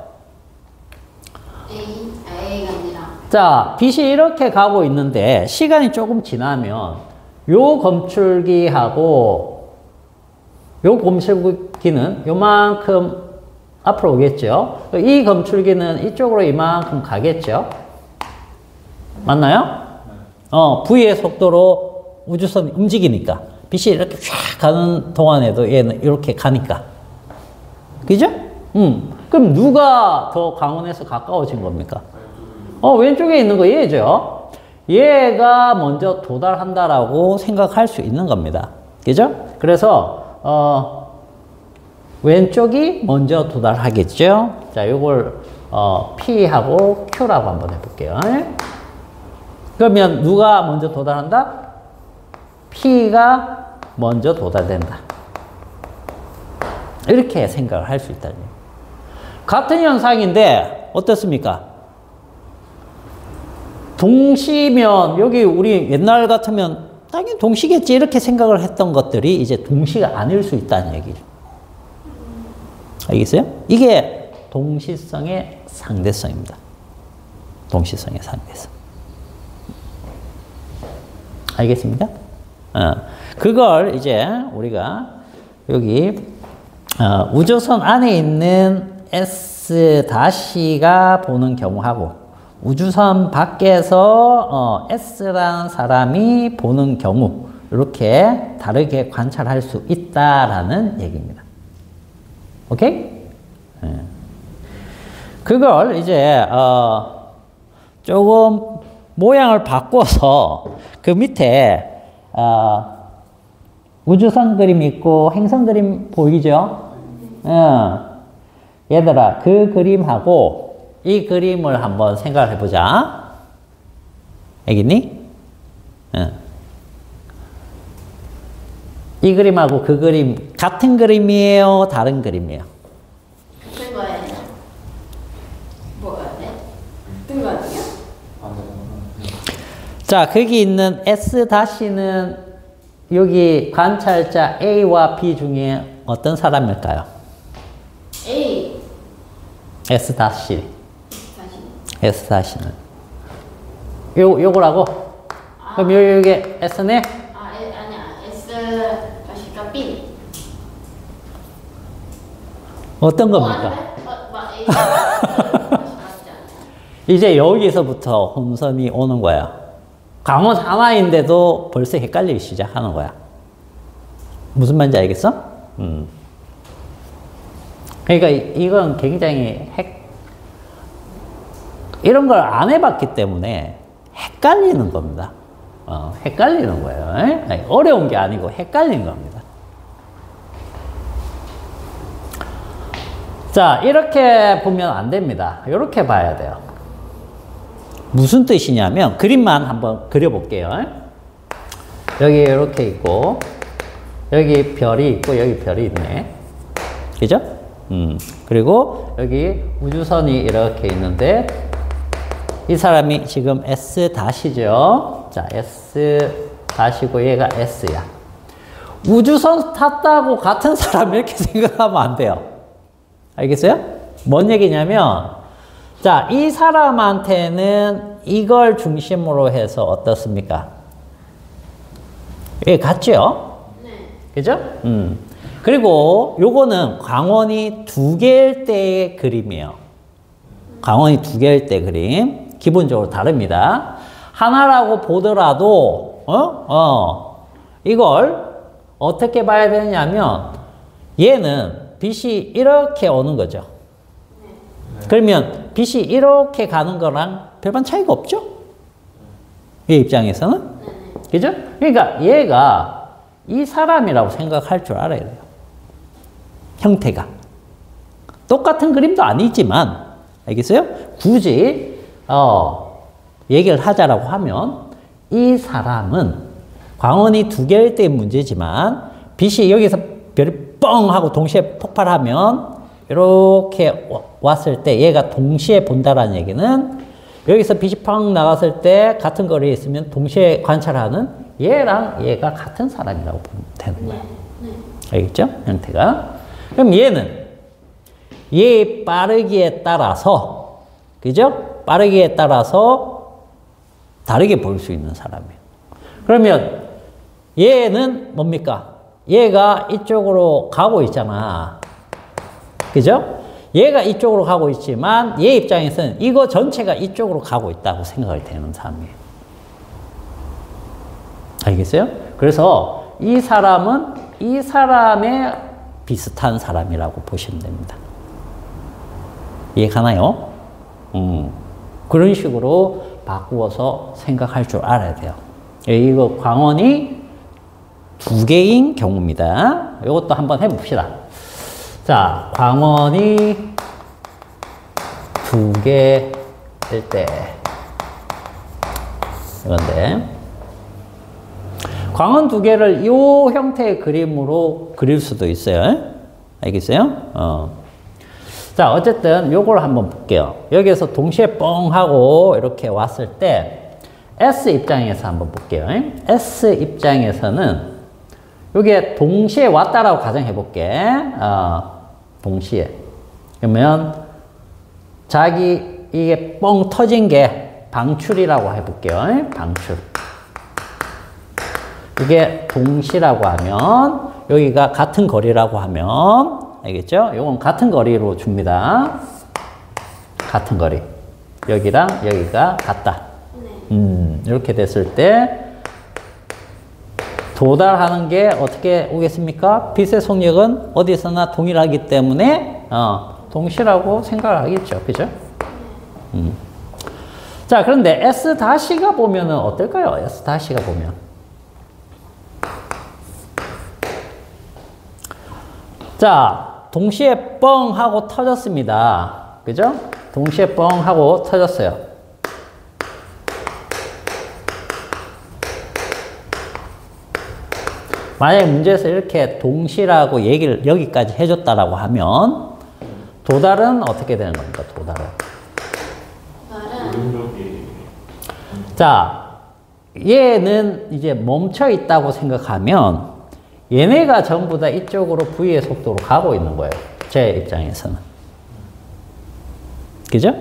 A가 아니라. 자, 빛이 이렇게 가고 있는데 시간이 조금 지나면 요 검출기하고 요 검출기는 요만큼 앞으로 오겠죠. 이 검출기는 이쪽으로 이만큼 가겠죠. 맞나요? V의 속도로 우주선이 움직이니까 빛이 이렇게 쫙 가는 동안에도 얘는 이렇게 가니까. 그죠? 그럼 누가 더 광원에서 가까워진 겁니까? 왼쪽에 있는 거 얘죠. 얘가 먼저 도달한다라고 생각할 수 있는 겁니다. 그죠? 그래서 왼쪽이 먼저 도달하겠죠. 자, 요걸 P하고 Q라고 한번 해볼게요. 그러면 누가 먼저 도달한다? P가 먼저 도달된다. 이렇게 생각을 할 수 있다는 얘기예요. 같은 현상인데 어떻습니까? 동시면 여기 우리 옛날 같으면 당연히 동시겠지 이렇게 생각을 했던 것들이 이제 동시가 아닐 수 있다는 얘기죠. 알겠어요? 이게 동시성의 상대성입니다. 동시성의 상대성. 알겠습니까? 그걸 이제 우리가 여기 우주선 안에 있는 S-가 보는 경우하고 우주선 밖에서 S라는 사람이 보는 경우 이렇게 다르게 관찰할 수 있다라는 얘기입니다. 오케이? 그걸 이제 조금 모양을 바꿔서 그 밑에 우주선 그림 있고 행성 그림 보이죠? 얘들아, 그 그림하고 이 그림을 한번 생각을 해보자. 알겠니? 이 그림하고 그 그림 같은 그림이에요? 다른 그림이에요? 같은 거예요. 뭐가 돼? 같은 거 아니야? 자, 거기 있는 S-는 여기 관찰자 A와 B 중에 어떤 사람일까요? A. S-. 다시. S-는 요거라고? 그럼 요게 S네? 아니야. S 다시가 B. 어떤 겁니까? 막 A. 이제 여기서부터 혼선이 오는 거야. 광원 하나인데도 벌써 헷갈리기 시작하는 거야. 무슨 말인지 알겠어? 그러니까 이건 굉장히 이런 걸 안 해봤기 때문에 헷갈리는 겁니다. 헷갈리는 거예요. 아니, 어려운 게 아니고 헷갈리는 겁니다. 자, 이렇게 보면 안 됩니다. 이렇게 봐야 돼요. 무슨 뜻이냐면 그림만 한번 그려볼게요. 여기 이렇게 있고 여기 별이 있고 여기 별이 있네. 그죠? 그리고 여기 우주선이 이렇게 있는데 이 사람이 지금 S-죠. 자, S-고 얘가 S야. 우주선 탔다고 같은 사람 이렇게 생각하면 안 돼요. 알겠어요? 뭔 얘기냐면 자, 이 사람한테는 이걸 중심으로 해서 어떻습니까? 예, 같죠? 네. 그죠? 그리고 요거는 광원이 두 개일 때의 그림이에요. 광원이 두 개일 때 그림. 기본적으로 다릅니다. 하나라고 보더라도, 이걸 어떻게 봐야 되냐면, 얘는 빛이 이렇게 오는 거죠. 그러면 빛이 이렇게 가는 거랑 별반 차이가 없죠? 얘 입장에서는. 그죠? 그러니까 얘가 이 사람이라고 생각할 줄 알아야 돼요. 형태가. 똑같은 그림도 아니지만, 알겠어요? 굳이, 얘기를 하자라고 하면, 이 사람은 광원이 두 개일 때의 문제지만, 빛이 여기서 별이 뻥 하고 동시에 폭발하면, 이렇게 왔을 때 얘가 동시에 본다라는 얘기는, 여기서 빛이 펑 나갔을 때 같은 거리에 있으면 동시에 관찰하는 얘랑 얘가 같은 사람이라고 보면 되는 거예요. 알겠죠? 형태가. 그럼 얘는 얘의 빠르기에 따라서, 그죠? 빠르기에 따라서 다르게 볼 수 있는 사람이에요. 그러면 얘는 뭡니까? 얘가 이쪽으로 가고 있잖아. 그죠? 얘가 이쪽으로 가고 있지만 얘 입장에서는 이거 전체가 이쪽으로 가고 있다고 생각이 되는 사람이에요. 알겠어요? 그래서 이 사람은 이 사람의 비슷한 사람이라고 보시면 됩니다. 이해가나요? 그런 식으로 바꾸어서 생각할 줄 알아야 돼요. 이거 광원이 두 개인 경우입니다. 이것도 한번 해봅시다. 자, 광원이 두 개일 때 이건데, 광원 두 개를 이 형태의 그림으로 그릴 수도 있어요. 알겠어요? 자, 어쨌든 요걸 한번 볼게요. 여기에서 동시에 뻥 하고 이렇게 왔을 때 S 입장에서 한번 볼게요. S 입장에서는 요게 동시에 왔다라고 가정해 볼게. 동시에. 그러면 자기 이게 뻥 터진 게 방출이라고 해볼게요. 방출. 이게 동시라고 하면 여기가 같은 거리라고 하면, 알겠죠? 요건 같은 거리로 줍니다. 같은 거리. 여기랑 여기가 같다. 이렇게 됐을 때 도달하는 게 어떻게 오겠습니까? 빛의 속력은 어디서나 동일하기 때문에 동시라고 생각을 하겠죠. 그죠? 자, 그런데 S-가 보면은 어떨까요? S-가 보면. 자, 동시에 뻥 하고 터졌습니다. 그죠? 동시에 뻥 하고 터졌어요. 만약에 문제에서 이렇게 동시라고 얘기를 여기까지 해줬다라고 하면 도달은 어떻게 되는 겁니까? 도달은. 자, 얘는 이제 멈춰 있다고 생각하면 얘네가 전부 다 이쪽으로 V의 속도로 가고 있는 거예요. 제 입장에서는. 그죠?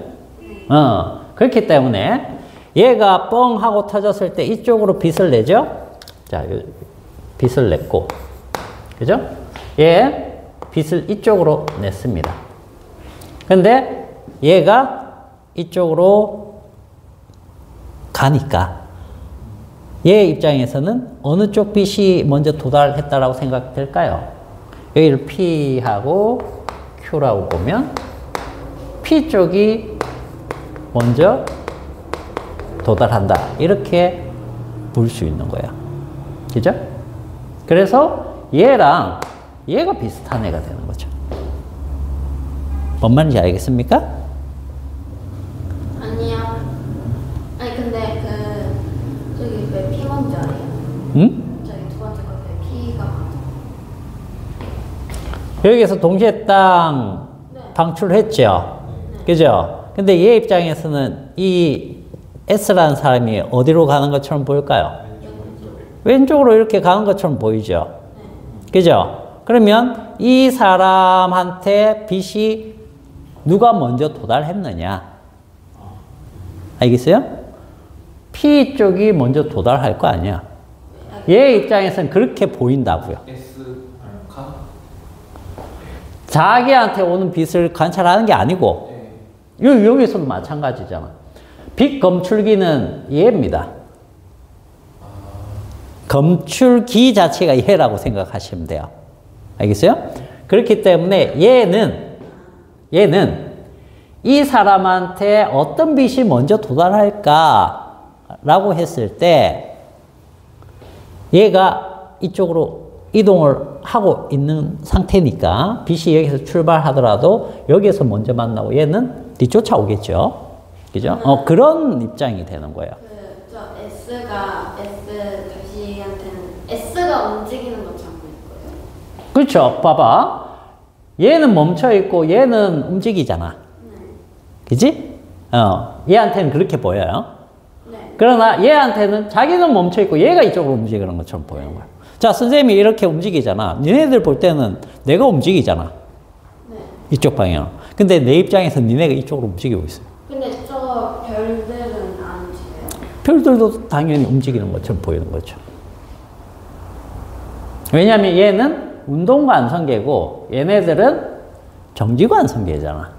그렇기 때문에 얘가 뻥 하고 터졌을 때 이쪽으로 빛을 내죠? 자, 빛을 냈고, 그죠? 얘 빛을 이쪽으로 냈습니다. 근데 얘가 이쪽으로 가니까 얘 입장에서는 어느 쪽 빛이 먼저 도달했다라고 생각될까요? 여기를 P하고 Q라고 보면 P 쪽이 먼저 도달한다. 이렇게 볼 수 있는 거야. 그죠? 그래서 얘랑 얘가 비슷한 애가 되는 거죠. 뭔 말인지 알겠습니까? 아니요. 아니 근데 저기 왜 P 먼저예요? 응? 저기 두 번째 거왜 P가 여기에서 동시에 땅 네. 방출했죠. 그죠? 근데 얘 입장에서는 이 S라는 사람이 어디로 가는 것처럼 보일까요? 왼쪽으로 이렇게 가는 것처럼 보이죠. 그죠? 그러면 이 사람한테 빛이 누가 먼저 도달했느냐? 알겠어요? P 쪽이 먼저 도달할 거 아니야. 얘 입장에서는 그렇게 보인다고요. S 자기한테 오는 빛을 관찰하는 게 아니고, 여기서도 마찬가지잖아. 빛 검출기는 얘입니다. 검출기 자체가 얘라고 생각하시면 돼요. 알겠어요? 그렇기 때문에 얘는 이 사람한테 어떤 빛이 먼저 도달할까라고 했을 때 얘가 이쪽으로 이동을 하고 있는 상태니까 빛이 여기서 출발하더라도 여기에서 먼저 만나고 얘는 뒤쫓아오겠죠. 그죠? 그런 입장이 되는 거예요. 저 S가 움직이는 것처럼 보일 거예요. 그렇죠. 봐봐. 얘는 멈춰 있고 얘는 움직이잖아. 그지? 얘한테는 그렇게 보여요. 네. 그러나 얘한테는 자기는 멈춰 있고 얘가 이쪽으로 움직이는 것처럼 보이는 거야. 자, 선생님이 이렇게 움직이잖아. 니네들 볼 때는 내가 움직이잖아. 네. 이쪽 방향. 근데 내 입장에서 니네가 이쪽으로 움직이고 있어요. 근데 저 별들은 안 움직여요? 별들도 당연히 움직이는 것처럼 보이는 거죠. 왜냐하면 얘는 운동관성계고 얘네들은 정지관성계잖아.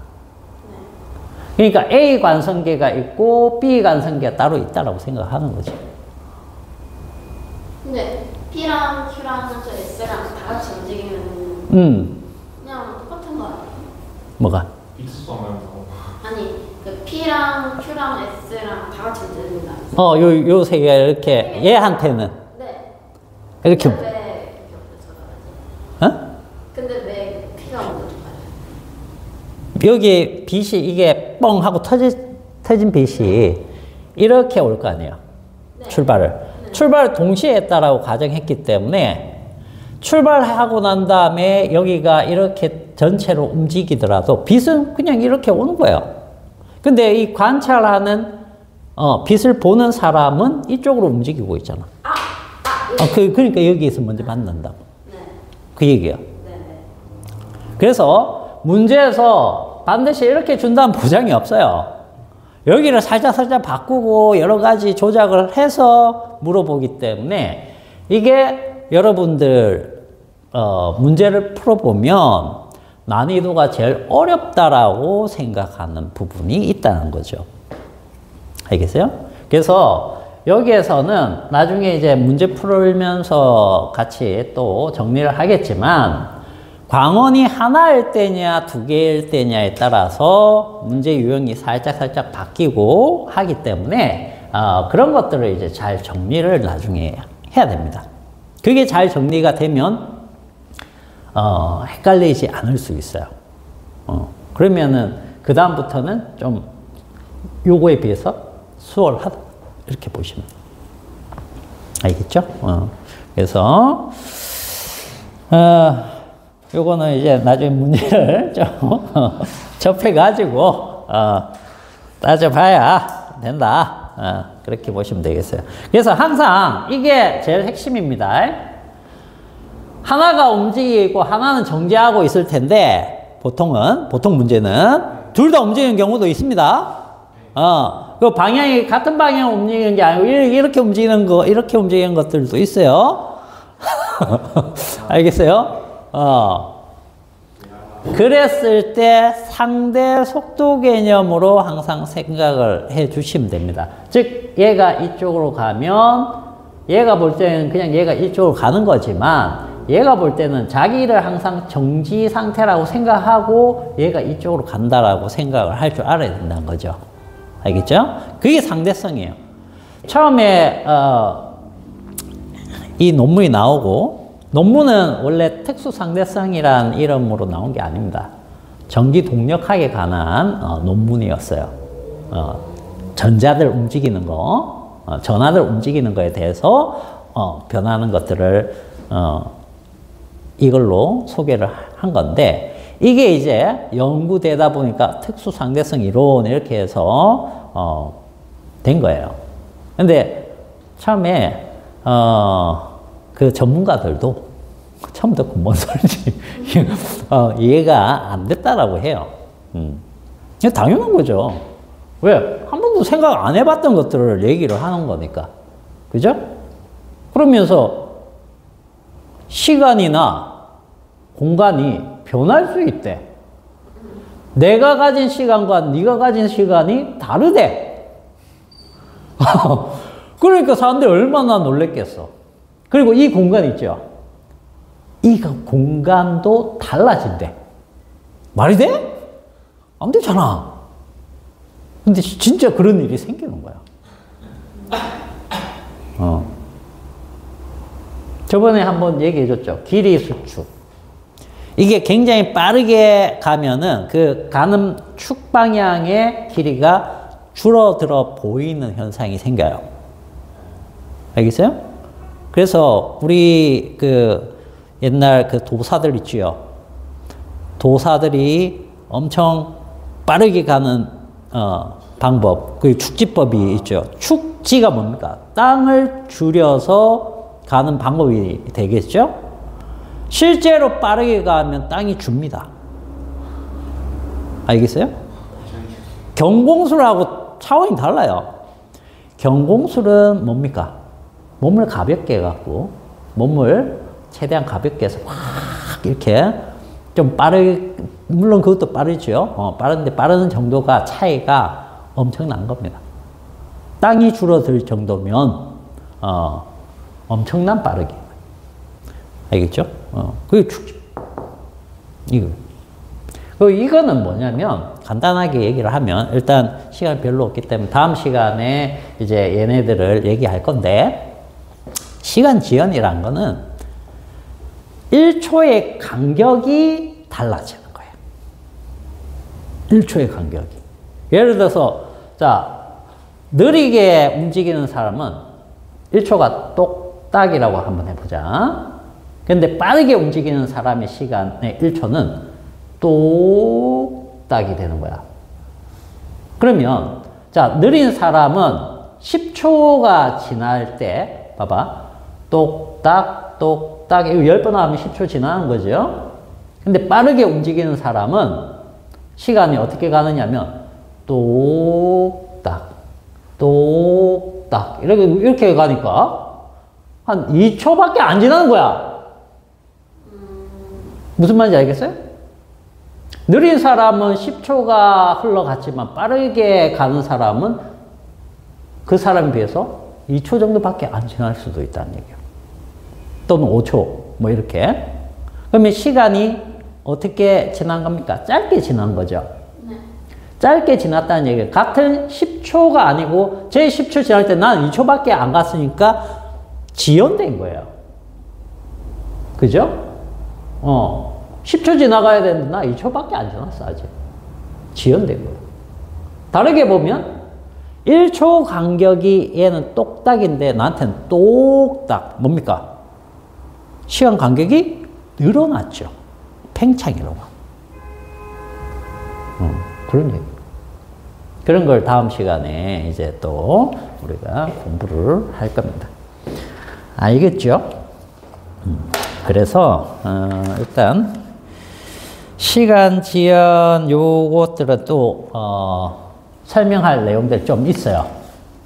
그러니까 A 관성계가 있고 B 관성계가 따로 있다라고 생각하는 거지. 근데 P랑 Q랑 저 S랑 다 같이 움직이면 그냥 똑같은 거 아니에요? 뭐가? 아니 그 P랑 Q랑 S랑 다 같이 움직인다. 요 세 개가 이렇게 얘한테는 네. 이렇게. 근데 왜 이렇게 근데 왜 P가 먼저 가요? 여기 빛이 이게 뻥 하고 터진 빛이 이렇게 올 거 아니에요. 네. 출발을. 출발을 동시에 했다라고 가정했기 때문에 출발하고 난 다음에 여기가 이렇게 전체로 움직이더라도 빛은 그냥 이렇게 오는 거예요. 근데 이 관찰하는 빛을 보는 사람은 이쪽으로 움직이고 있잖아. 그러니까 여기에서 먼저 만난다고. 네. 그 얘기야. 네. 그래서 문제에서 반드시 이렇게 준다는 보장이 없어요. 여기를 살짝 바꾸고 여러 가지 조작을 해서 물어보기 때문에 이게 여러분들 문제를 풀어보면 난이도가 제일 어렵다라고 생각하는 부분이 있다는 거죠. 알겠어요? 그래서 여기에서는 나중에 이제 문제 풀면서 같이 또 정리를 하겠지만 광원이 하나일 때냐 두 개일 때냐에 따라서 문제 유형이 살짝 바뀌고 하기 때문에 그런 것들을 이제 잘 정리를 나중에 해야 됩니다. 그게 잘 정리가 되면 헷갈리지 않을 수 있어요. 그러면은 그 다음부터는 좀 요거에 비해서 수월하다 이렇게 보시면 알겠죠? 그래서 요거는 이제 나중에 문제를 좀 접해가지고, 따져봐야 된다. 그렇게 보시면 되겠어요. 그래서 항상 이게 제일 핵심입니다. 하나가 움직이고 하나는 정지하고 있을 텐데, 보통 문제는 둘 다 움직이는 경우도 있습니다. 그 방향이 같은 방향으로 움직이는 게 아니고, 이렇게 움직이는 것들도 있어요. 알겠어요? 그랬을 때 상대 속도 개념으로 항상 생각을 해 주시면 됩니다. 즉, 얘가 이쪽으로 가면, 얘가 볼 때는 그냥 얘가 이쪽으로 가는 거지만, 얘가 볼 때는 자기를 항상 정지 상태라고 생각하고, 얘가 이쪽으로 간다라고 생각을 할 줄 알아야 된다는 거죠. 알겠죠? 그게 상대성이에요. 처음에, 이 논문이 나오고, 논문은 원래 특수상대성이라는 이름으로 나온 게 아닙니다. 전기동력학에 관한 논문이었어요. 전자들 움직이는 거, 전하들 움직이는 거에 대해서 변하는 것들을 이걸로 소개를 한 건데 이게 이제 연구되다 보니까 특수상대성 이론 이렇게 해서 된 거예요. 근데 처음에 그 전문가들도 처음 듣고 뭔 소리인지 이해가 안 됐다라고 해요. 당연한 거죠. 왜? 한 번도 생각 안 해봤던 것들을 얘기를 하는 거니까. 그죠? 그러면서 시간이나 공간이 변할 수 있대. 내가 가진 시간과 네가 가진 시간이 다르대. 그러니까 사람들이 얼마나 놀랬겠어. 그리고 이 공간 있죠. 이 공간도 달라진대. 말이 돼? 안 되잖아. 근데 진짜 그런 일이 생기는 거야. 저번에 한번 얘기해 줬죠. 길이 수축. 이게 굉장히 빠르게 가면은 그 가는 축 방향의 길이가 줄어들어 보이는 현상이 생겨요. 알겠어요? 그래서 우리 그 옛날 그 도사들 있지요. 도사들이 엄청 빠르게 가는 방법, 그 축지법이 있죠. 축지가 뭡니까? 땅을 줄여서 가는 방법이 되겠죠? 실제로 빠르게 가면 땅이 줍니다. 알겠어요? 경공술하고 차원이 달라요. 경공술은 뭡니까? 몸을 가볍게 해갖고, 몸을 최대한 가볍게 해서 확 이렇게 좀 물론 그것도 빠르죠. 빠른데 빠르는 정도가 차이가 엄청난 겁니다. 땅이 줄어들 정도면, 엄청난 빠르게. 알겠죠? 그게 축지. 이거는 뭐냐면, 간단하게 얘기를 하면, 일단 시간이 별로 없기 때문에 다음 시간에 이제 얘네들을 얘기할 건데, 시간 지연이란 거는 1초의 간격이 달라지는 거예요. 1초의 간격이. 예를 들어서, 자, 느리게 움직이는 사람은 1초가 똑딱이라고 한번 해보자. 근데 빠르게 움직이는 사람의 시간의 1초는 똑딱이 되는 거야. 그러면, 자, 느린 사람은 10초가 지날 때, 봐봐. 똑딱, 똑딱, 이거 10번 하면 10초 지나는 거죠. 근데 빠르게 움직이는 사람은 시간이 어떻게 가느냐면, 똑딱, 똑딱, 이렇게 가니까 한 2초밖에 안 지나는 거야. 무슨 말인지 알겠어요? 느린 사람은 10초가 흘러갔지만 빠르게 가는 사람은 그 사람에 비해서 2초 정도밖에 안 지날 수도 있다는 얘기예요. 또는 5초, 뭐 이렇게. 그러면 시간이 어떻게 지난 겁니까? 짧게 지난 거죠. 네. 짧게 지났다는 얘기예요. 같은 10초가 아니고 제 10초 지날 때 난 2초밖에 안 갔으니까 지연된 거예요. 그죠? 10초 지나가야 되는데 나 2초밖에 안 지났어, 아직. 지연된 거예요. 다르게 보면 1초 간격이 얘는 똑딱인데 나한테는 똑딱. 뭡니까? 시간 간격이 늘어났죠. 팽창이라고. 그런 얘기. 그런 걸 다음 시간에 이제 또 우리가 공부를 할 겁니다. 알겠죠? 그래서 일단 시간 지연 요것들은 또 설명할 내용들 좀 있어요.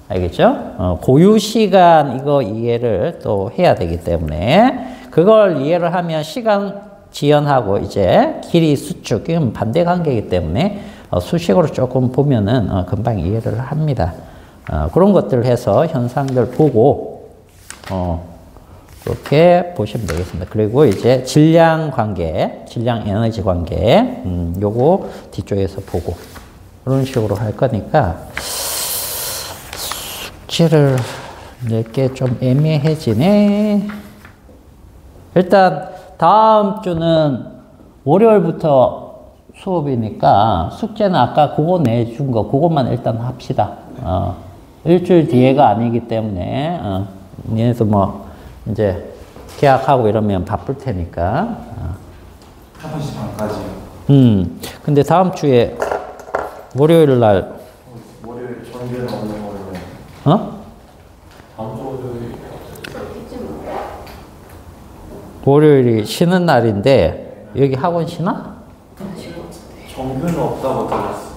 알겠죠? 고유 시간 이거 이해를 또 해야 되기 때문에 그걸 이해를 하면 시간 지연하고 이제 길이 수축 이건 반대 관계이기 때문에 수식으로 조금 보면은 금방 이해를 합니다. 그런 것들을 해서 현상들 보고 그렇게 보시면 되겠습니다. 그리고 이제 질량 관계, 질량 에너지 관계 요거 뒤쪽에서 보고 그런 식으로 할 거니까 숙제를 낼게 좀 애매해지네. 일단 다음 주는 월요일부터 수업이니까 숙제는 아까 그거 내준 거 그것만 일단 합시다. 일주일 뒤에가 아니기 때문에 얘네도 뭐 이제 계약하고 이러면 바쁠 테니까 5시 반까지요. 근데 다음 주에 월요일 날 월요일 정규는 없는 걸로. 다음 주 월요일 월요일이 쉬는 날인데 여기 학원 쉬나? 정규는 없다고 들었어.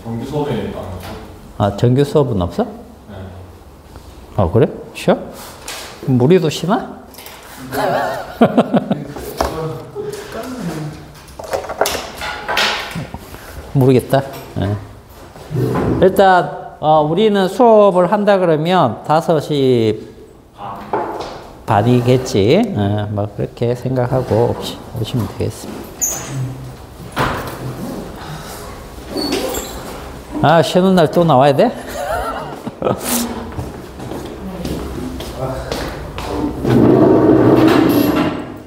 정규 수업이니까. 정규 수업은 없어? 네. 그래? 쉬어? 그럼 우리도 쉬나? 모르겠다. 예. 일단 우리는 수업을 한다 그러면 5시 반이겠지. 뭐 그렇게 생각하고 오시면 되겠습니다. 쉬는 날 또 나와야 돼?